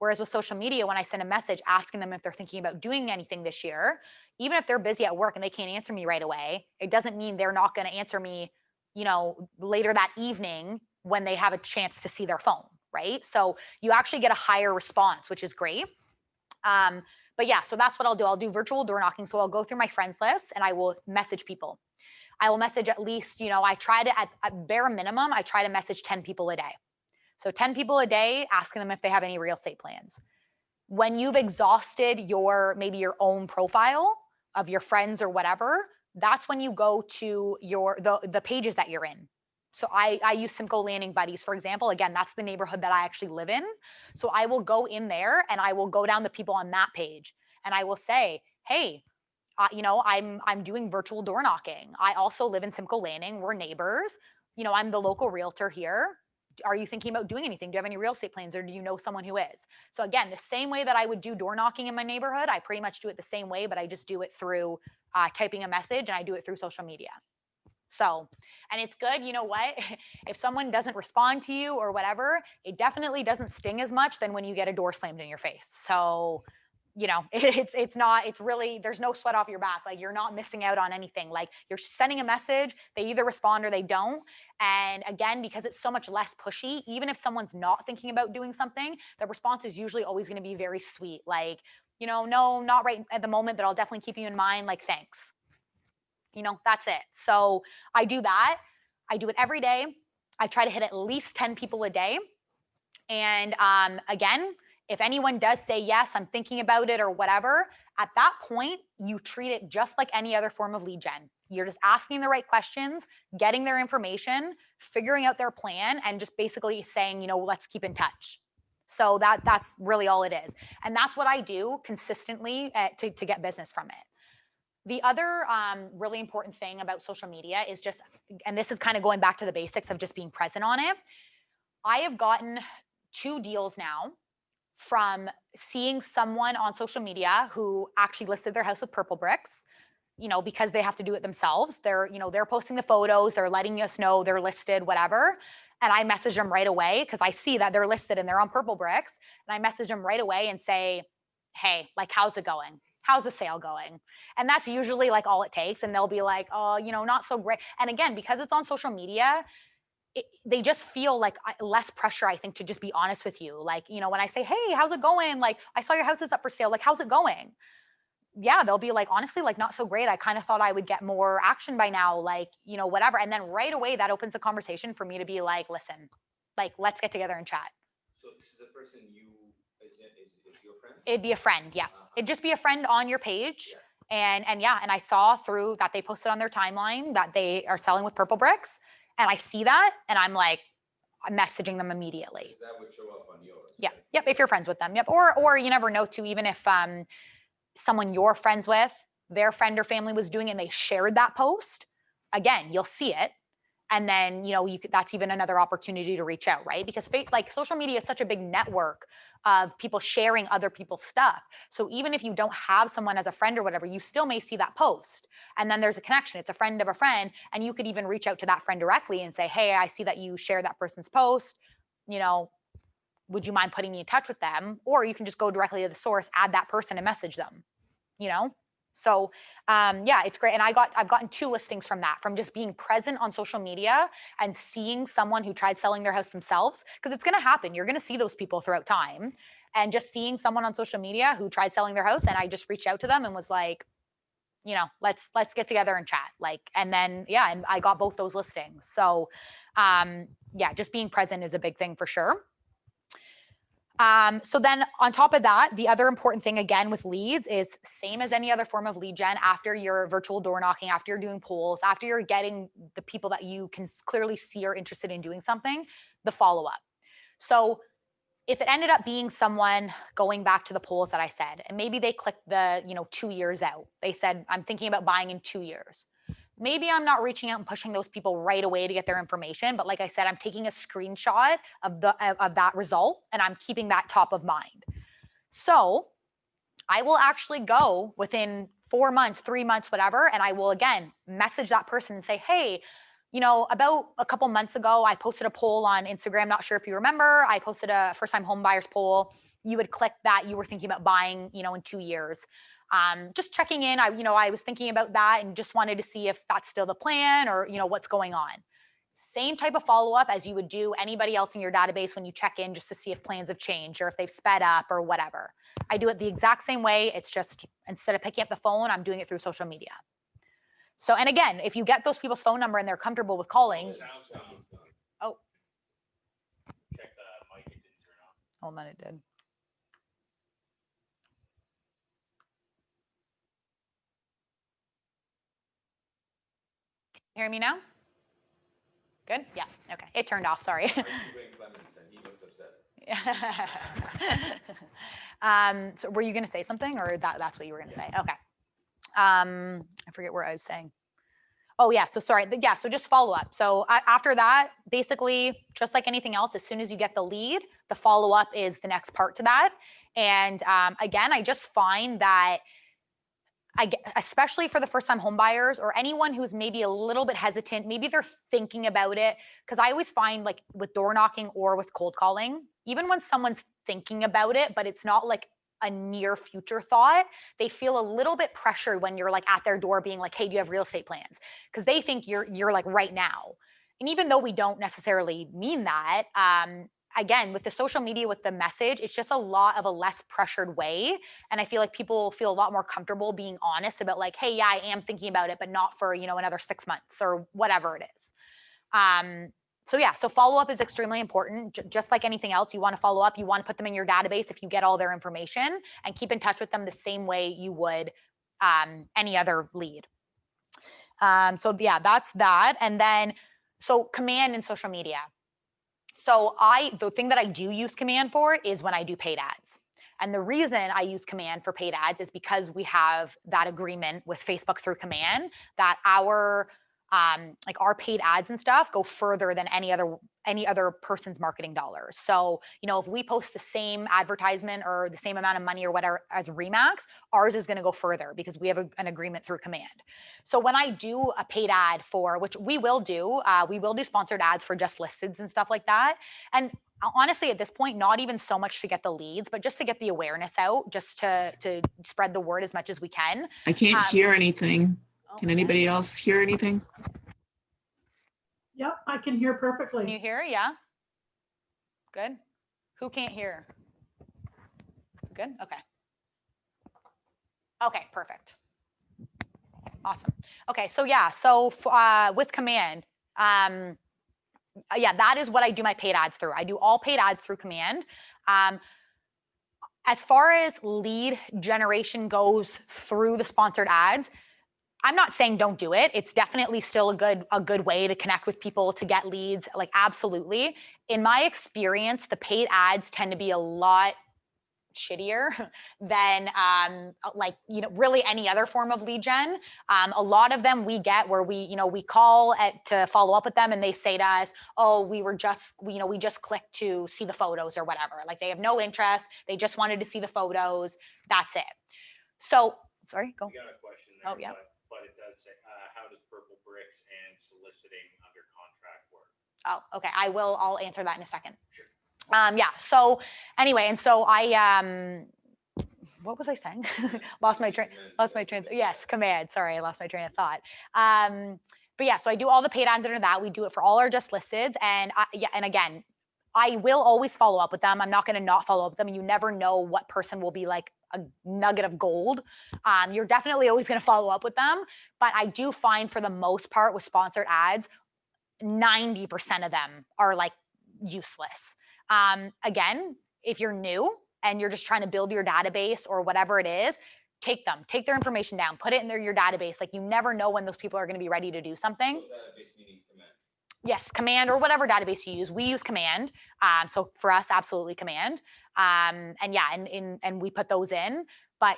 Whereas with social media, when I send a message asking them if they're thinking about doing anything this year, even if they're busy at work and they can't answer me right away, it doesn't mean they're not going to answer me, later that evening when they have a chance to see their phone, right? So you actually get a higher response, which is great. But yeah, so that's what I'll do. I'll do virtual door knocking. So I'll go through my friends list and I will message people. I will message at least, I try to, at bare minimum, I try to message 10 people a day. So 10 people a day, asking them if they have any real estate plans. When you've exhausted maybe your own profile of your friends or whatever, that's when you go to the pages that you're in. So I use Simcoe Landing Buddies, for example. Again, that's the neighborhood that I actually live in. So I will go in there and I will go down the people on that page and I will say, hey, I'm doing virtual door knocking. I also live in Simcoe Landing. We're neighbors. I'm the local realtor here. Are you thinking about doing anything? Do you have any real estate plans, or do you know someone who is? So again, the same way that I would do door knocking in my neighborhood, I pretty much do it the same way, but I just do it through typing a message, and I do it through social media. So, and it's good, you know what? If someone doesn't respond to you or whatever, it definitely doesn't sting as much than when you get a door slammed in your face. So, it's really, there's no sweat off your back. Like you're not missing out on anything. Like you're sending a message, they either respond or they don't. And again, because it's so much less pushy, even if someone's not thinking about doing something, the response is usually always going to be very sweet. Like, no, not right at the moment, but I'll definitely keep you in mind. Like, thanks. That's it. So I do that. I do it every day. I try to hit at least 10 people a day. And again, if anyone does say, yes, I'm thinking about it or whatever, at that point, you treat it just like any other form of lead gen. You're just asking the right questions, getting their information, figuring out their plan, and just basically saying, let's keep in touch. So that's really all it is. And that's what I do consistently to get business from it. The other really important thing about social media is just, and this is kind of going back to the basics of just being present on it. I have gotten 2 deals now from seeing someone on social media who actually listed their house with Purplebricks, because they have to do it themselves. They're posting the photos, they're letting us know they're listed, whatever. and I message them right away because I see that they're listed and they're on Purplebricks, and I message them right away and say, hey, like, how's it going? How's the sale going? And that's usually like all it takes. And they'll be like, oh, you know, not so great. And again, because it's on social media, they just feel like less pressure, I think, to just be honest with you. Like, you know, when I say, hey, how's it going? Like, I saw your house is up for sale. Like, how's it going? Yeah, they'll be like, honestly, like, not so great. I kind of thought I would get more action by now, like, you know, whatever. And then right away, that opens a conversation for me to be like, listen, like, let's get together and chat. So this is a person is your friend? It'd be a friend, yeah. It'd just be a friend on your page. Yeah. And yeah, and I saw through that they posted on their timeline that they are selling with Purplebricks. And I see that, and I'm like, I'm messaging them immediately. Because that would show up on yours. Yeah, right? yep, if you're friends with them, yep. Or you never know too, even if someone you're friends with, their friend or family was doing it and they shared that post, again, you'll see it. And then, you know, that's even another opportunity to reach out, right? Because like social media is such a big network of people sharing other people's stuff. So even if you don't have someone as a friend or whatever, you still may see that post. And then there's a connection. It's a friend of a friend. And you could even reach out to that friend directly and say, hey, I see that you share that person's post. You know, would you mind putting me in touch with them? Or you can just go directly to the source, add that person and message them, you know? So yeah, it's great. And I've gotten 2 listings from that, from just being present on social media and seeing someone who tried selling their house themselves, because it's going to happen. You're going to see those people throughout time, and just seeing someone on social media who tried selling their house, and I just reached out to them and was like, you know, let's get together and chat. Like, and then yeah, and I got both those listings. So yeah, just being present is a big thing for sure. So then on top of that, the other important thing again with leads is same as any other form of lead gen. After your virtual door knocking, after you're doing polls, after you're getting the people that you can clearly see are interested in doing something, the follow-up. So if it ended up being someone going back to the polls that I said, and maybe they clicked the, 2 years out, they said, I'm thinking about buying in 2 years. Maybe I'm not reaching out and pushing those people right away to get their information, but like I said, I'm taking a screenshot of that result and I'm keeping that top of mind. So I will actually go within 4 months, 3 months, whatever, and I will again message that person and say, hey, about a couple months ago, I posted a poll on Instagram. Not sure if you remember, I posted a first-time home buyers poll. You would click that you were thinking about buying, in 2 years. Just checking in. I was thinking about that and just wanted to see if that's still the plan or, what's going on. Same type of follow-up as you would do anybody else in your database when you check in, just to see if plans have changed or if they've sped up or whatever. I do it the exact same way. It's just instead of picking up the phone, I'm doing it through social media. So, and again, if you get those people's phone number and they're comfortable with calling. Sounds done. Oh, Check the mic, it didn't turn on. hold on, it did. Hear me now? Good? Yeah. Okay. It turned off. Sorry. I see Wayne Clemens and he looks upset. So were you going to say something, or that's what you were going to say? Okay. I forget where I was saying. Oh yeah. So sorry. Yeah. So just follow up. So after that, basically just like anything else, as soon as you get the lead, the follow up is the next part to that. And again, I just find that especially for the first-time home buyers or anyone who's maybe a little bit hesitant, maybe they're thinking about it. Because I always find, like with door knocking or with cold calling, even when someone's thinking about it, but it's not like a near future thought, they feel a little bit pressured when you're like at their door being like, hey, do you have real estate plans? Because they think you're like right now. And even though we don't necessarily mean that, again, with the social media, with the message, it's just a lot of a less pressured way. And I feel like people feel a lot more comfortable being honest about like, hey, yeah, I am thinking about it, but not for, another 6 months or whatever it is. So yeah, so follow-up is extremely important. Just like anything else, you want to follow up, you want to put them in your database if you get all their information, and keep in touch with them the same way you would any other lead. So yeah, that's that. And then, so command and social media. So the thing that I do use command for is when I do paid ads. And the reason I use command for paid ads is because we have that agreement with Facebook through command that our paid ads and stuff go further than any other person's marketing dollars. So, if we post the same advertisement or the same amount of money or whatever as Remax, ours is going to go further because we have an agreement through Command. So when I do a paid ad for, which we will do sponsored ads for just listeds and stuff like that. And honestly, at this point, not even so much to get the leads, but just to get the awareness out, just to spread the word as much as we can. I can't hear anything. Can Okay. anybody else hear anything? Yep, I can hear Can perfectly. you hear? Yeah. Good. Who can't hear? Good. Okay. Okay, perfect. Awesome. Okay, so yeah, so with Command, yeah, that is what I do my paid ads through. I do all paid ads through Command. As far as lead generation goes through the sponsored ads, I'm not saying don't do it. It's definitely still a good way to connect with people, to get leads, like absolutely. In my experience, the paid ads tend to be a lot shittier than really any other form of lead gen. A lot of them we get where we call to follow up with them and they say to us, oh, we just clicked to see the photos or whatever. Like they have no interest. They just wanted to see the photos. That's it. So, sorry, go. We got a question there. Oh, yeah. But it does say, how does Purple Bricks and soliciting under contract work? Oh, okay. I'll answer that in a second. Sure. Yeah. So anyway, and so I what was I saying? Lost my train. Yes, Command. Sorry, I lost my train of thought. But yeah, so I do all the paid ads under that. We do it for all our just listeds, and and again, I will always follow up with them. I'm not going to not follow up with them. You never know what person will be like a nugget of gold. You're definitely always going to follow up with them, but I do find for the most part with sponsored ads, 90% of them are like useless. Again, if you're new and you're just trying to build your database or whatever it is, take their information down, put it in your database. Like you never know when those people are going to be ready to do something. So database meaning Command. Yes, Command or whatever database you use. We use Command. So for us, absolutely Command. And yeah, and we put those in. But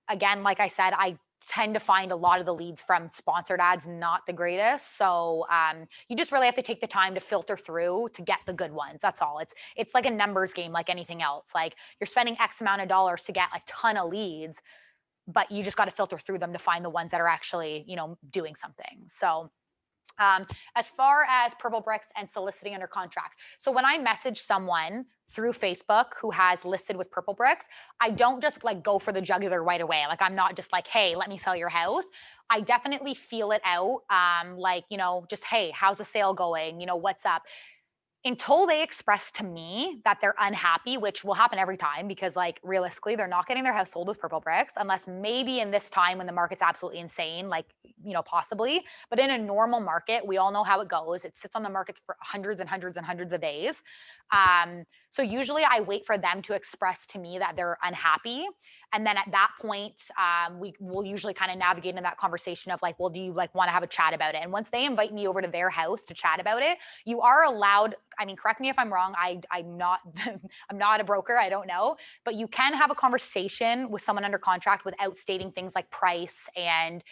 again, like I said, I tend to find a lot of the leads from sponsored ads not the greatest. So you just really have to take the time to filter through to get the good ones. That's all. It's like a numbers game, like anything else. Like you're spending X amount of dollars to get a ton of leads, but you just got to filter through them to find the ones that are actually, doing something. So as far as Purple Bricks and soliciting under contract. So when I message someone through Facebook who has listed with Purple Bricks, I don't just like go for the jugular right away. Like I'm not just like, hey, let me sell your house. I definitely feel it out. Just, hey, how's the sale going? What's up? Until they express to me that they're unhappy, which will happen every time because like realistically, they're not getting their house sold with Purple Bricks unless maybe in this time when the market's absolutely insane, like, possibly. But in a normal market, we all know how it goes. It sits on the markets for hundreds and hundreds and hundreds of days. So usually I wait for them to express to me that they're unhappy. And then at that point, we will usually kind of navigate in that conversation of like, well, do you like want to have a chat about it? And once they invite me over to their house to chat about it, you are allowed. I mean, correct me if I'm wrong. I'm not I'm not a broker. I don't know, but you can have a conversation with someone under contract without stating things like price and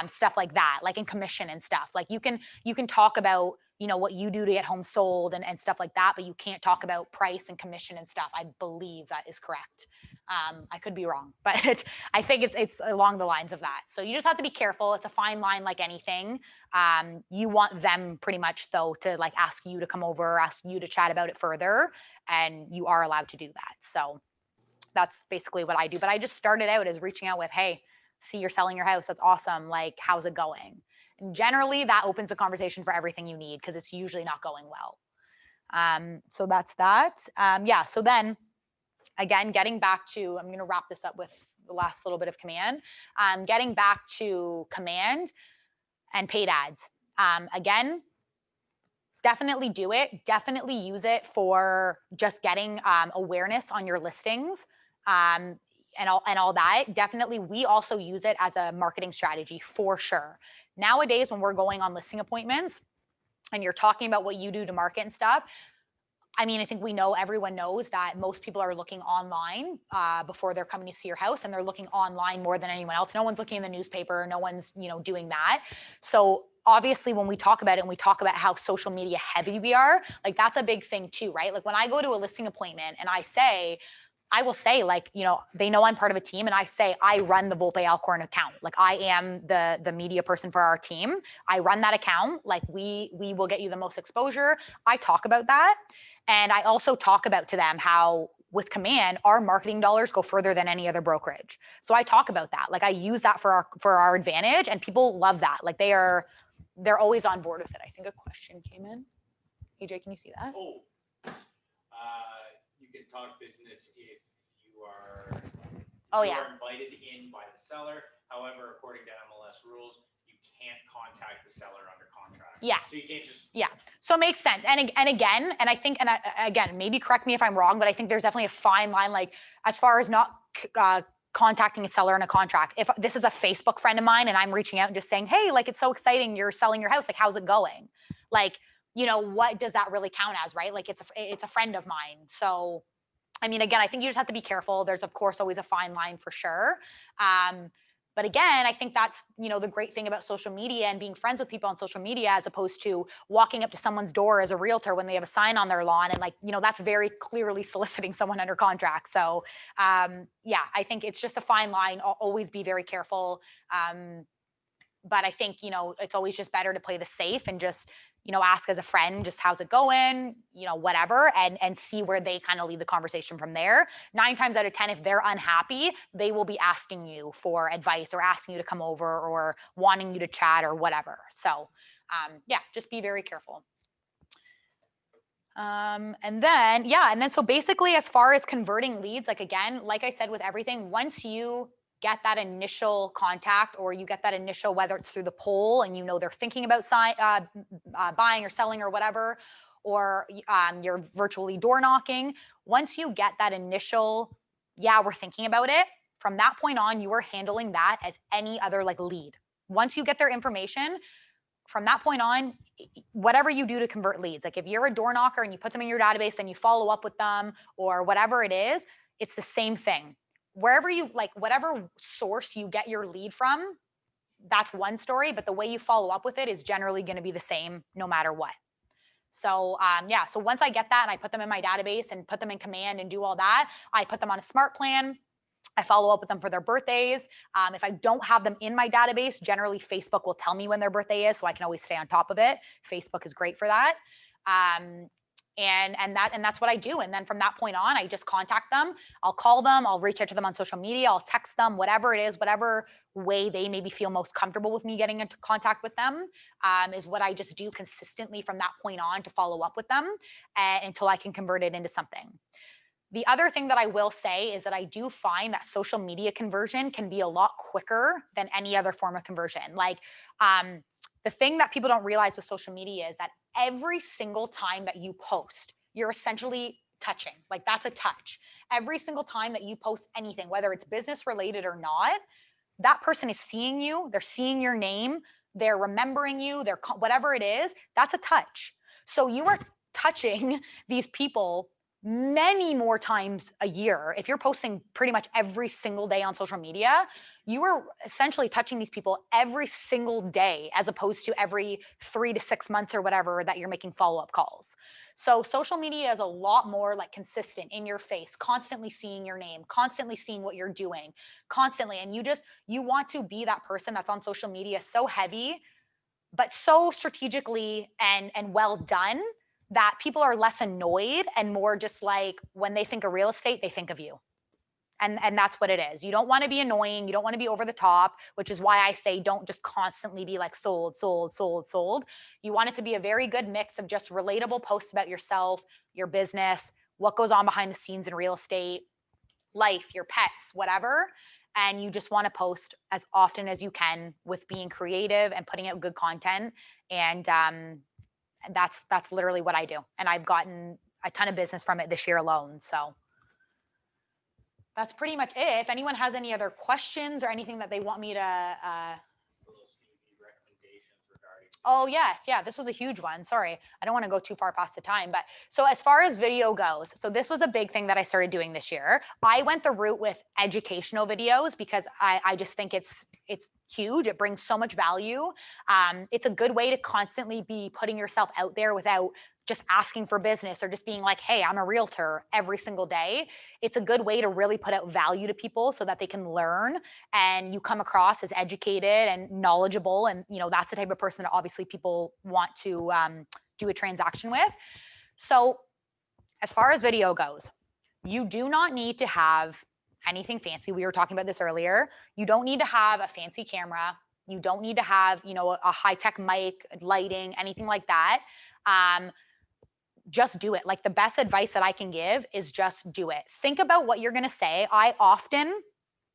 stuff like that, like in commission and stuff. Like you can talk about what you do to get homes sold and stuff like that, but you can't talk about price and commission and stuff. I believe that is correct. I could be wrong, but I think it's along the lines of that. So you just have to be careful. It's a fine line like anything. You want them pretty much though to like ask you to come over, ask you to chat about it further, and you are allowed to do that. So that's basically what I do. But I just started out as reaching out with, hey, see you're selling your house. That's awesome. Like, how's it going? And generally that opens the conversation for everything you need because it's usually not going well. So that's that. Yeah. So then again, getting back to, I'm going to wrap this up with the last little bit of Command. Getting back to Command and paid ads. Again, definitely do it. Definitely use it for just getting awareness on your listings. And all that. Definitely, we also use it as a marketing strategy for sure. Nowadays, when we're going on listing appointments and you're talking about what you do to market and stuff, I mean, I think everyone knows that most people are looking online before they're coming to see your house, and they're looking online more than anyone else. No one's looking in the newspaper. No one's, doing that. So obviously when we talk about it and we talk about how social media heavy we are, like that's a big thing too, right? Like when I go to a listing appointment and I will say, like, they know I'm part of a team, and I say I run the Volpe Alcorn account. Like I am the media person for our team. I run that account. Like we will get you the most exposure. I talk about that. And I also talk about to them how with Command, our marketing dollars go further than any other brokerage. So I talk about that. Like I use that for our advantage, and people love that. Like they're always on board with it. I think a question came in. AJ, can you see that? Oh, you can talk business if you are Oh, you yeah. are invited in by the seller. However, according to MLS rules, you can't contact the seller under contract. Yeah. So you can't just So it makes sense. And again, and I think, again, maybe correct me if I'm wrong, but I think there's definitely a fine line, like as far as not contacting a seller in a contract. If this is a Facebook friend of mine and I'm reaching out and just saying, hey, like, it's so exciting, you're selling your house. Like, how's it going? Like, what does that really count as, right? Like it's a friend of mine. So, I mean, again, I think you just have to be careful. There's of course always a fine line for sure. But again, I think that's, the great thing about social media and being friends with people on social media, as opposed to walking up to someone's door as a realtor when they have a sign on their lawn. And like, that's very clearly soliciting someone under contract. So yeah, I think it's just a fine line. Always be very careful. But I think, it's always just better to play the safe and just, ask as a friend, just how's it going, whatever, and see where they kind of lead the conversation from there. 9 times out of 10, if they're unhappy, they will be asking you for advice or asking you to come over or wanting you to chat or whatever. So yeah, just be very careful. And then so basically, as far as converting leads, like again, like I said, with everything, once you get that initial contact, or you get that initial, whether it's through the poll and they're thinking about buying or selling or whatever, or you're virtually door knocking, once you get that initial, yeah, we're thinking about it, from that point on, you are handling that as any other like lead. Once you get their information, from that point on, whatever you do to convert leads, like if you're a door knocker and you put them in your database and you follow up with them or whatever it is, it's the same thing. Wherever you like, whatever source you get your lead from, that's one story, but the way you follow up with it is generally going to be the same no matter what. So yeah, so once I get that and I put them in my database and put them in Command and do all that, I put them on a smart plan. I follow up with them for their birthdays. If I don't have them in my database, generally Facebook will tell me when their birthday is, so I can always stay on top of it. Facebook is great for that. And that's what I do. And then from that point on, I just contact them. I'll call them. I'll reach out to them on social media. I'll text them, whatever it is, whatever way they maybe feel most comfortable with me getting into contact with them is what I just do consistently from that point on to follow up with them until I can convert it into something. The other thing that I will say is that I do find that social media conversion can be a lot quicker than any other form of conversion. Like the thing that people don't realize with social media is that every single time that you post, you're essentially touching. Like that's a touch. Every single time that you post anything, whether it's business related or not, that person is seeing you, they're seeing your name, they're remembering you, they're whatever it is, that's a touch. So you are touching these people many more times a year. If you're posting pretty much every single day on social media, you are essentially touching these people every single day, as opposed to every 3 to 6 months or whatever that you're making follow-up calls. So social media is a lot more like consistent, in your face, constantly seeing your name, constantly seeing what you're doing, constantly. And you want to be that person that's on social media so heavy, but so strategically and well done, that people are less annoyed and more just like, when they think of real estate, they think of you. And that's what it is. You don't want to be annoying. You don't want to be over the top, which is why I say don't just constantly be like sold, sold, sold, sold. You want it to be a very good mix of just relatable posts about yourself, your business, what goes on behind the scenes in real estate, life, your pets, whatever. And you just want to post as often as you can with being creative and putting out good content. And that's literally what I do. And I've gotten a ton of business from it this year alone. So that's pretty much it. If anyone has any other questions or anything that they want me to, little Stevie recommendations regarding Oh, yes. Yeah, this was a huge one. Sorry. I don't want to go too far past the time. But so as far as video goes, so this was a big thing that I started doing this year. I went the route with educational videos because I just think it's huge. It brings so much value. It's a good way to constantly be putting yourself out there without just asking for business or just being like, hey, I'm a realtor every single day. It's a good way to really put out value to people so that they can learn and you come across as educated and knowledgeable. And, you know, that's the type of person that obviously people want to do a transaction with. So as far as video goes, you do not need to have anything fancy. We were talking about this earlier. You don't need to have a fancy camera. You don't need to have, you know, a high-tech mic, lighting, anything like that. Just do it. Like the best advice that I can give is just do it. Think about what you're going to say. I often,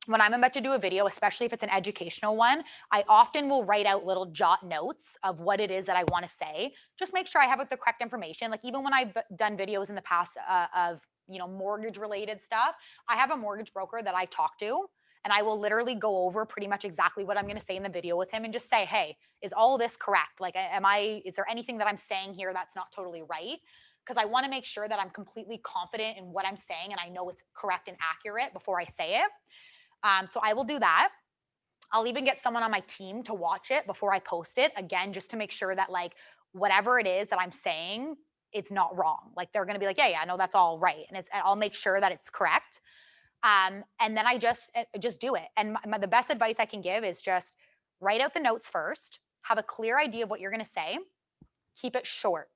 when I'm about to do a video, especially if it's an educational one, I often will write out little jot notes of what it is that I want to say. Just make sure I have the correct information. Like even when I've done videos in the past of, you know, mortgage related stuff, I have a mortgage broker that I talk to. And I will literally go over pretty much exactly what I'm going to say in the video with him and just say, hey, is all this correct? Like, is there anything that I'm saying here that's not totally right? Because I want to make sure that I'm completely confident in what I'm saying and I know it's correct and accurate before I say it. So I will do that. I'll even get someone on my team to watch it before I post it, again, just to make sure that like whatever it is that I'm saying, it's not wrong. Like they're going to be like, yeah, no, that's all right. And I'll make sure that it's correct. And then I just do it. And the best advice I can give is just write out the notes first, have a clear idea of what you're going to say, keep it short.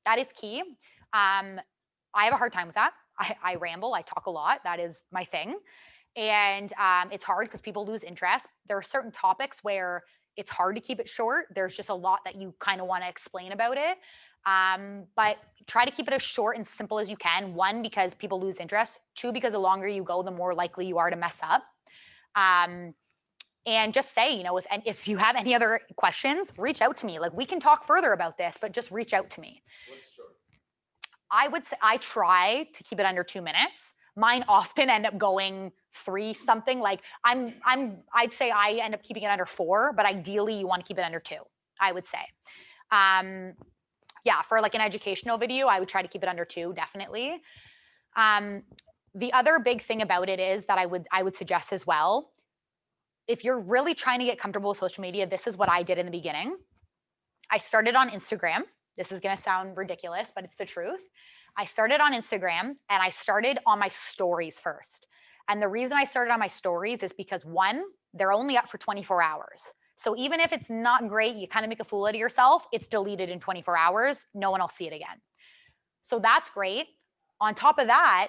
That is key. I have a hard time with that. I ramble, I talk a lot. That is my thing. And it's hard because people lose interest. There are certain topics where it's hard to keep it short. There's just a lot that you kind of want to explain about it. But try to keep it as short and simple as you can. One, because people lose interest. Two, because the longer you go, the more likely you are to mess up. And just say, you know, if you have any other questions, reach out to me. Like we can talk further about this, but just reach out to me. What's short? I would say I try to keep it under 2 minutes. Mine often end up going 3 something. Like I'd say I end up keeping it under 4, but ideally you want to keep it under 2, I would say. Yeah, for like an educational video, I would try to keep it under 2, definitely. The other big thing about it is that I would suggest as well, if you're really trying to get comfortable with social media, this is what I did in the beginning. I started on Instagram. This is going to sound ridiculous, but it's the truth. I started on Instagram and I started on my stories first. And the reason I started on my stories is because one, they're only up for 24 hours. So even if it's not great, you kind of make a fool out of yourself, it's deleted in 24 hours. No one will see it again. So that's great. On top of that,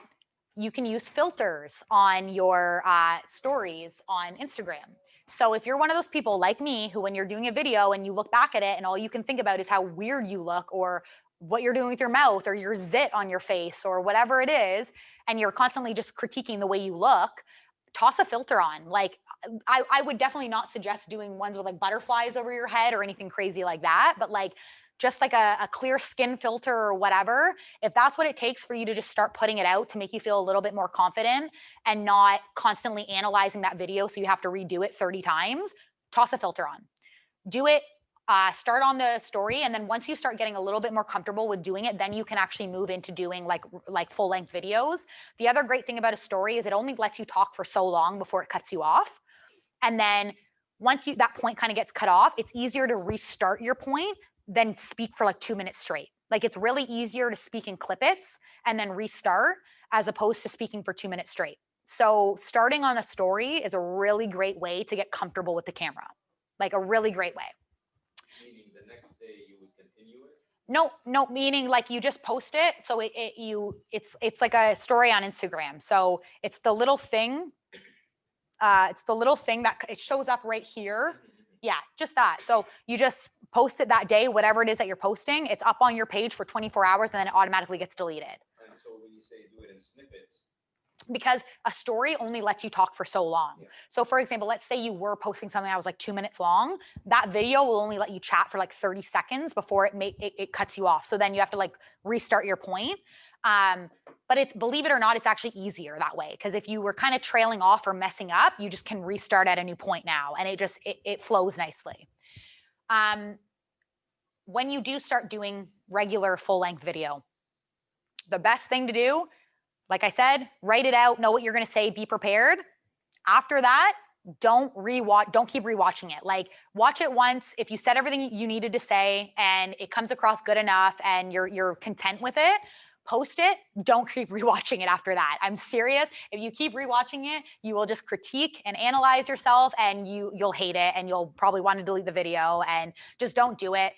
you can use filters on your stories on Instagram. So if you're one of those people like me, who when you're doing a video and you look back at it and all you can think about is how weird you look or what you're doing with your mouth or your zit on your face or whatever it is, and you're constantly just critiquing the way you look, toss a filter on. Like I would definitely not suggest doing ones with like butterflies over your head or anything crazy like that, but like just like a clear skin filter or whatever, if that's what it takes for you to just start putting it out to make you feel a little bit more confident and not constantly analyzing that video so you have to redo it 30 times, toss a filter on. Do it, start on the story, and then once you start getting a little bit more comfortable with doing it, then you can actually move into doing like full-length videos. The other great thing about a story is it only lets you talk for so long before it cuts you off. And then once that point kind of gets cut off, it's easier to restart your point than speak for like 2 minutes straight. Like it's really easier to speak in clippets and then restart as opposed to speaking for 2 minutes straight. So starting on a story is a really great way to get comfortable with the camera, like a really great way. Meaning the next day you would continue it? No, meaning like you just post it. So it's like a story on Instagram. So it's the little thing. It's the little thing that it shows up right here. Yeah, just that. So you just post it that day, whatever it is that you're posting, it's up on your page for 24 hours and then it automatically gets deleted. And so when you say do it in snippets, Because a story only lets you talk for so long. Yeah. So for example, let's say you were posting something that was like 2 minutes long. That video will only let you chat for like 30 seconds before it cuts you off. So then you have to like restart your point. But believe it or not, it's actually easier that way. Because if you were kind of trailing off or messing up, you just can restart at a new point now. And it flows nicely. when you do start doing regular full-length video, the best thing to do, like I said, write it out, know what you're going to say, be prepared. After that, don't keep rewatching it. Like, watch it once. If you said everything you needed to say and it comes across good enough and you're content with it, post it. Don't keep rewatching it after that. I'm serious. If you keep rewatching it, you will just critique and analyze yourself, and you'll hate it, and you'll probably want to delete the video, and just don't do it.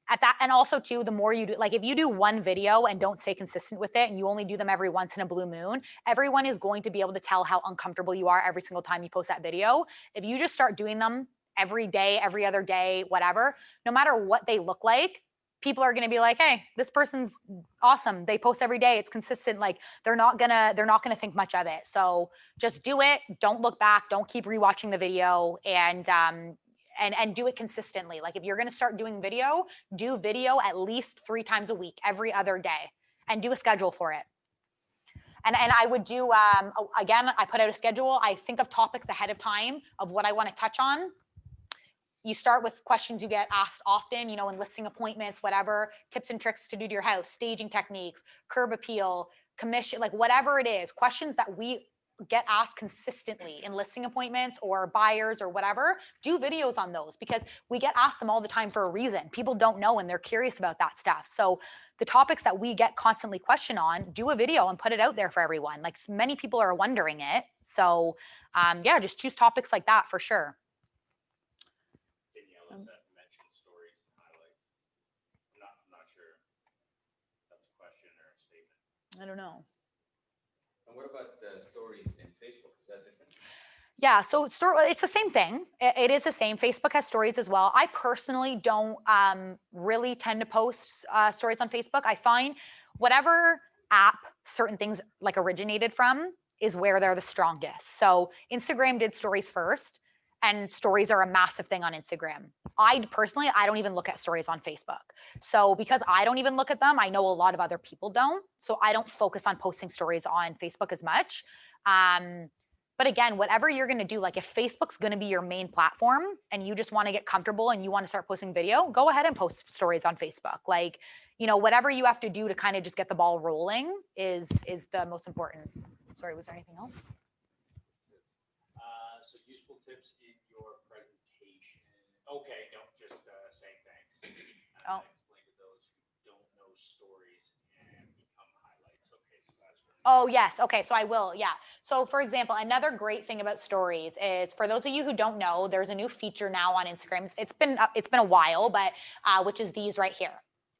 At that, and also too, the more you do, like if you do one video and don't stay consistent with it and you only do them every once in a blue moon, everyone is going to be able to tell how uncomfortable you are every single time you post that video. If you just start doing them every day, every other day, whatever, no matter what they look like, people are going to be like, hey, this person's awesome. They post every day. It's consistent. Like, they're not going to think much of it. So just do it. Don't look back. Don't keep rewatching the video, and do it consistently. Like, if you're going to start doing video, do video at least 3 times a week, every other day, and do a schedule for it. And I would do, again, I put out a schedule. I think of topics ahead of time of what I want to touch on. You start with questions you get asked often, in listing appointments, whatever, tips and tricks to do to your house, staging techniques, curb appeal, commission, like whatever it is, questions that we get asked consistently in listing appointments or buyers or whatever. Do videos on those, because we get asked them all the time for a reason. People don't know and they're curious about that stuff. So the topics that we get constantly questioned on, do a video and put it out there for everyone. Like, many people are wondering it. So yeah, just choose topics like that for sure. Daniela said mention stories and highlights. I'm not sure if that's a question or a statement. I don't know. And what about stories in Facebook? Is that different? Yeah, so it's the same thing. It is the same. Facebook has stories as well. I personally don't really tend to post stories on Facebook. I find whatever app certain things like originated from is where they're the strongest. So Instagram did stories first, and stories are a massive thing on Instagram. I don't even look at stories on Facebook. So because I don't even look at them, I know a lot of other people don't. So I don't focus on posting stories on Facebook as much. But again, whatever you're going to do, like if Facebook's going to be your main platform and you just want to get comfortable and you want to start posting video, go ahead and post stories on Facebook. Like, whatever you have to do to kind of just get the ball rolling is the most important. Sorry, was there anything else? So useful tips in your presentation. Okay, don't just say thanks. Oh. Explain to those who don't know stories and become highlights. Okay, so that's really Oh, yes. Okay, so I will. Yeah. So for example, another great thing about stories is, for those of you who don't know, there's a new feature now on Instagram. It's been a while, but which is these right here.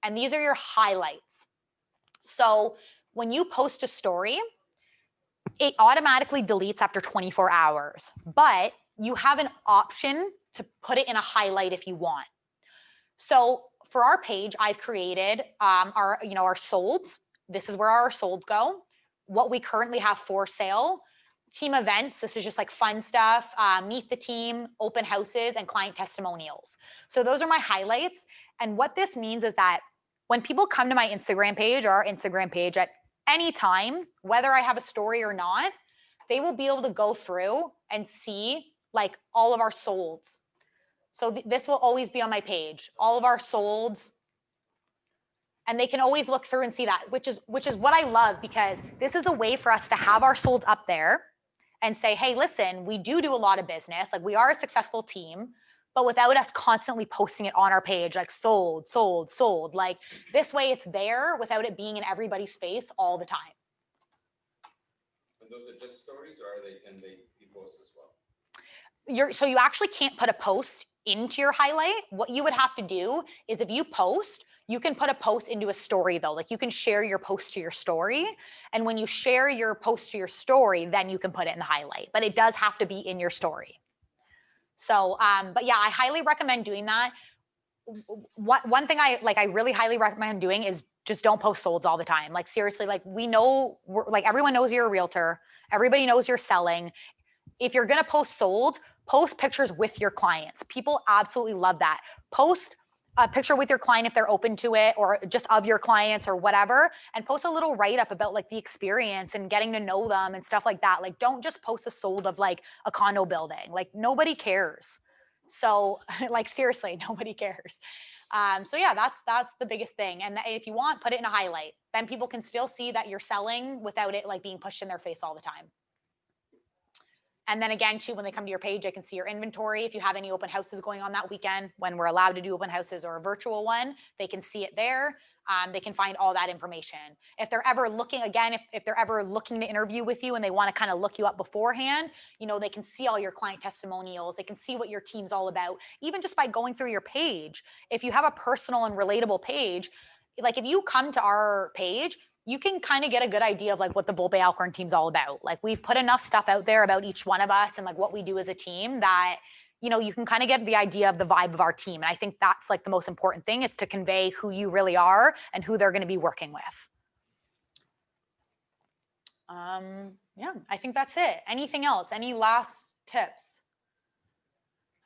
And these are your highlights. So when you post a story, it automatically deletes after 24 hours, but you have an option to put it in a highlight if you want. So for our page, I've created our solds. This is where our solds go. What we currently have for sale, team events. This is just like fun stuff, meet the team, open houses, and client testimonials. So those are my highlights. And what this means is that when people come to my Instagram page or our Instagram page at any time, whether I have a story or not, they will be able to go through and see like all of our solds. So this will always be on my page, all of our solds. And they can always look through and see that, which is what I love, because this is a way for us to have our solds up there and say, hey, listen, we do a lot of business. Like, we are a successful team, but without us constantly posting it on our page, like sold, sold, sold. Like, this way it's there without it being in everybody's face all the time. And those are just stories, or can they be posted as well? So you actually can't put a post into your highlight. What you would have to do is, if you post, you can put a post into a story though. Like, you can share your post to your story. And when you share your post to your story, then you can put it in the highlight, but it does have to be in your story. So, but yeah, I highly recommend doing that. One thing I really highly recommend doing is just don't post solds all the time. Like, seriously, like, everyone knows you're a realtor. Everybody knows you're selling. If you're going to post sold, post pictures with your clients. People absolutely love that. Post a picture with your client if they're open to it, or just of your clients or whatever, and post a little write-up about like the experience and getting to know them and stuff like that. Like, don't just post a sold of like a condo building. Like, nobody cares. So like seriously, nobody cares. So yeah, that's the biggest thing. And if you want, put it in a highlight. Then people can still see that you're selling without it like being pushed in their face all the time. And then again, too, when they come to your page, they can see your inventory. If you have any open houses going on that weekend, when we're allowed to do open houses or a virtual one, they can see it there. They can find all that information. If they're ever looking, again, if they're ever looking to interview with you and they want to kind of look you up beforehand, you know, they can see all your client testimonials. They can see what your team's all about, even just by going through your page. If you have a personal and relatable page, like if you come to our page, you can kind of get a good idea of like what the Bull Bay Alcorn team's all about. Like we've put enough stuff out there about each one of us and like what we do as a team that, you know, you can kind of get the idea of the vibe of our team. And I think that's like the most important thing, is to convey who you really are and who they're going to be working with. Yeah, I think that's it. Anything else? Any last tips?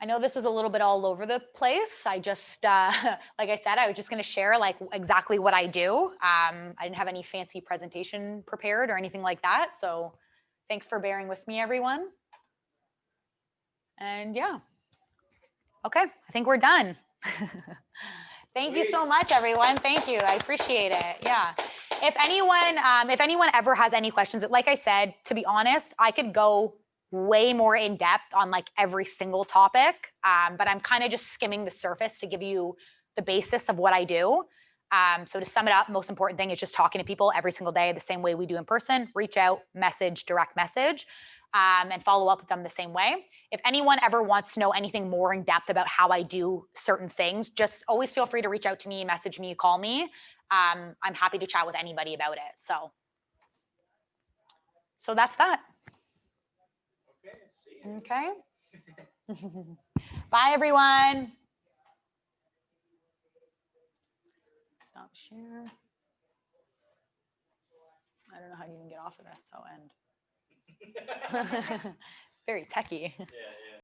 I know this was a little bit all over the place. I just, like I said, I was just going to share like exactly what I do. I didn't have any fancy presentation prepared or anything like that. So thanks for bearing with me, everyone. And yeah. Okay, I think we're done. Thank you so much, everyone. Thank you. I appreciate it. Yeah. If anyone ever has any questions, like I said, to be honest, I could go way more in depth on like every single topic, but I'm kind of just skimming the surface to give you the basis of what I do. So to sum it up, most important thing is just talking to people every single day the same way we do in person. Reach out, message, direct message, and follow up with them the same way. If anyone ever wants to know anything more in depth about how I do certain things, just always feel free to reach out to me, message me, call me. I'm happy to chat with anybody about it. So that's that. Okay, see you. Okay. Bye, everyone. Stop share. I don't know how you can get off of this. So end. Very techie. Yeah, yeah.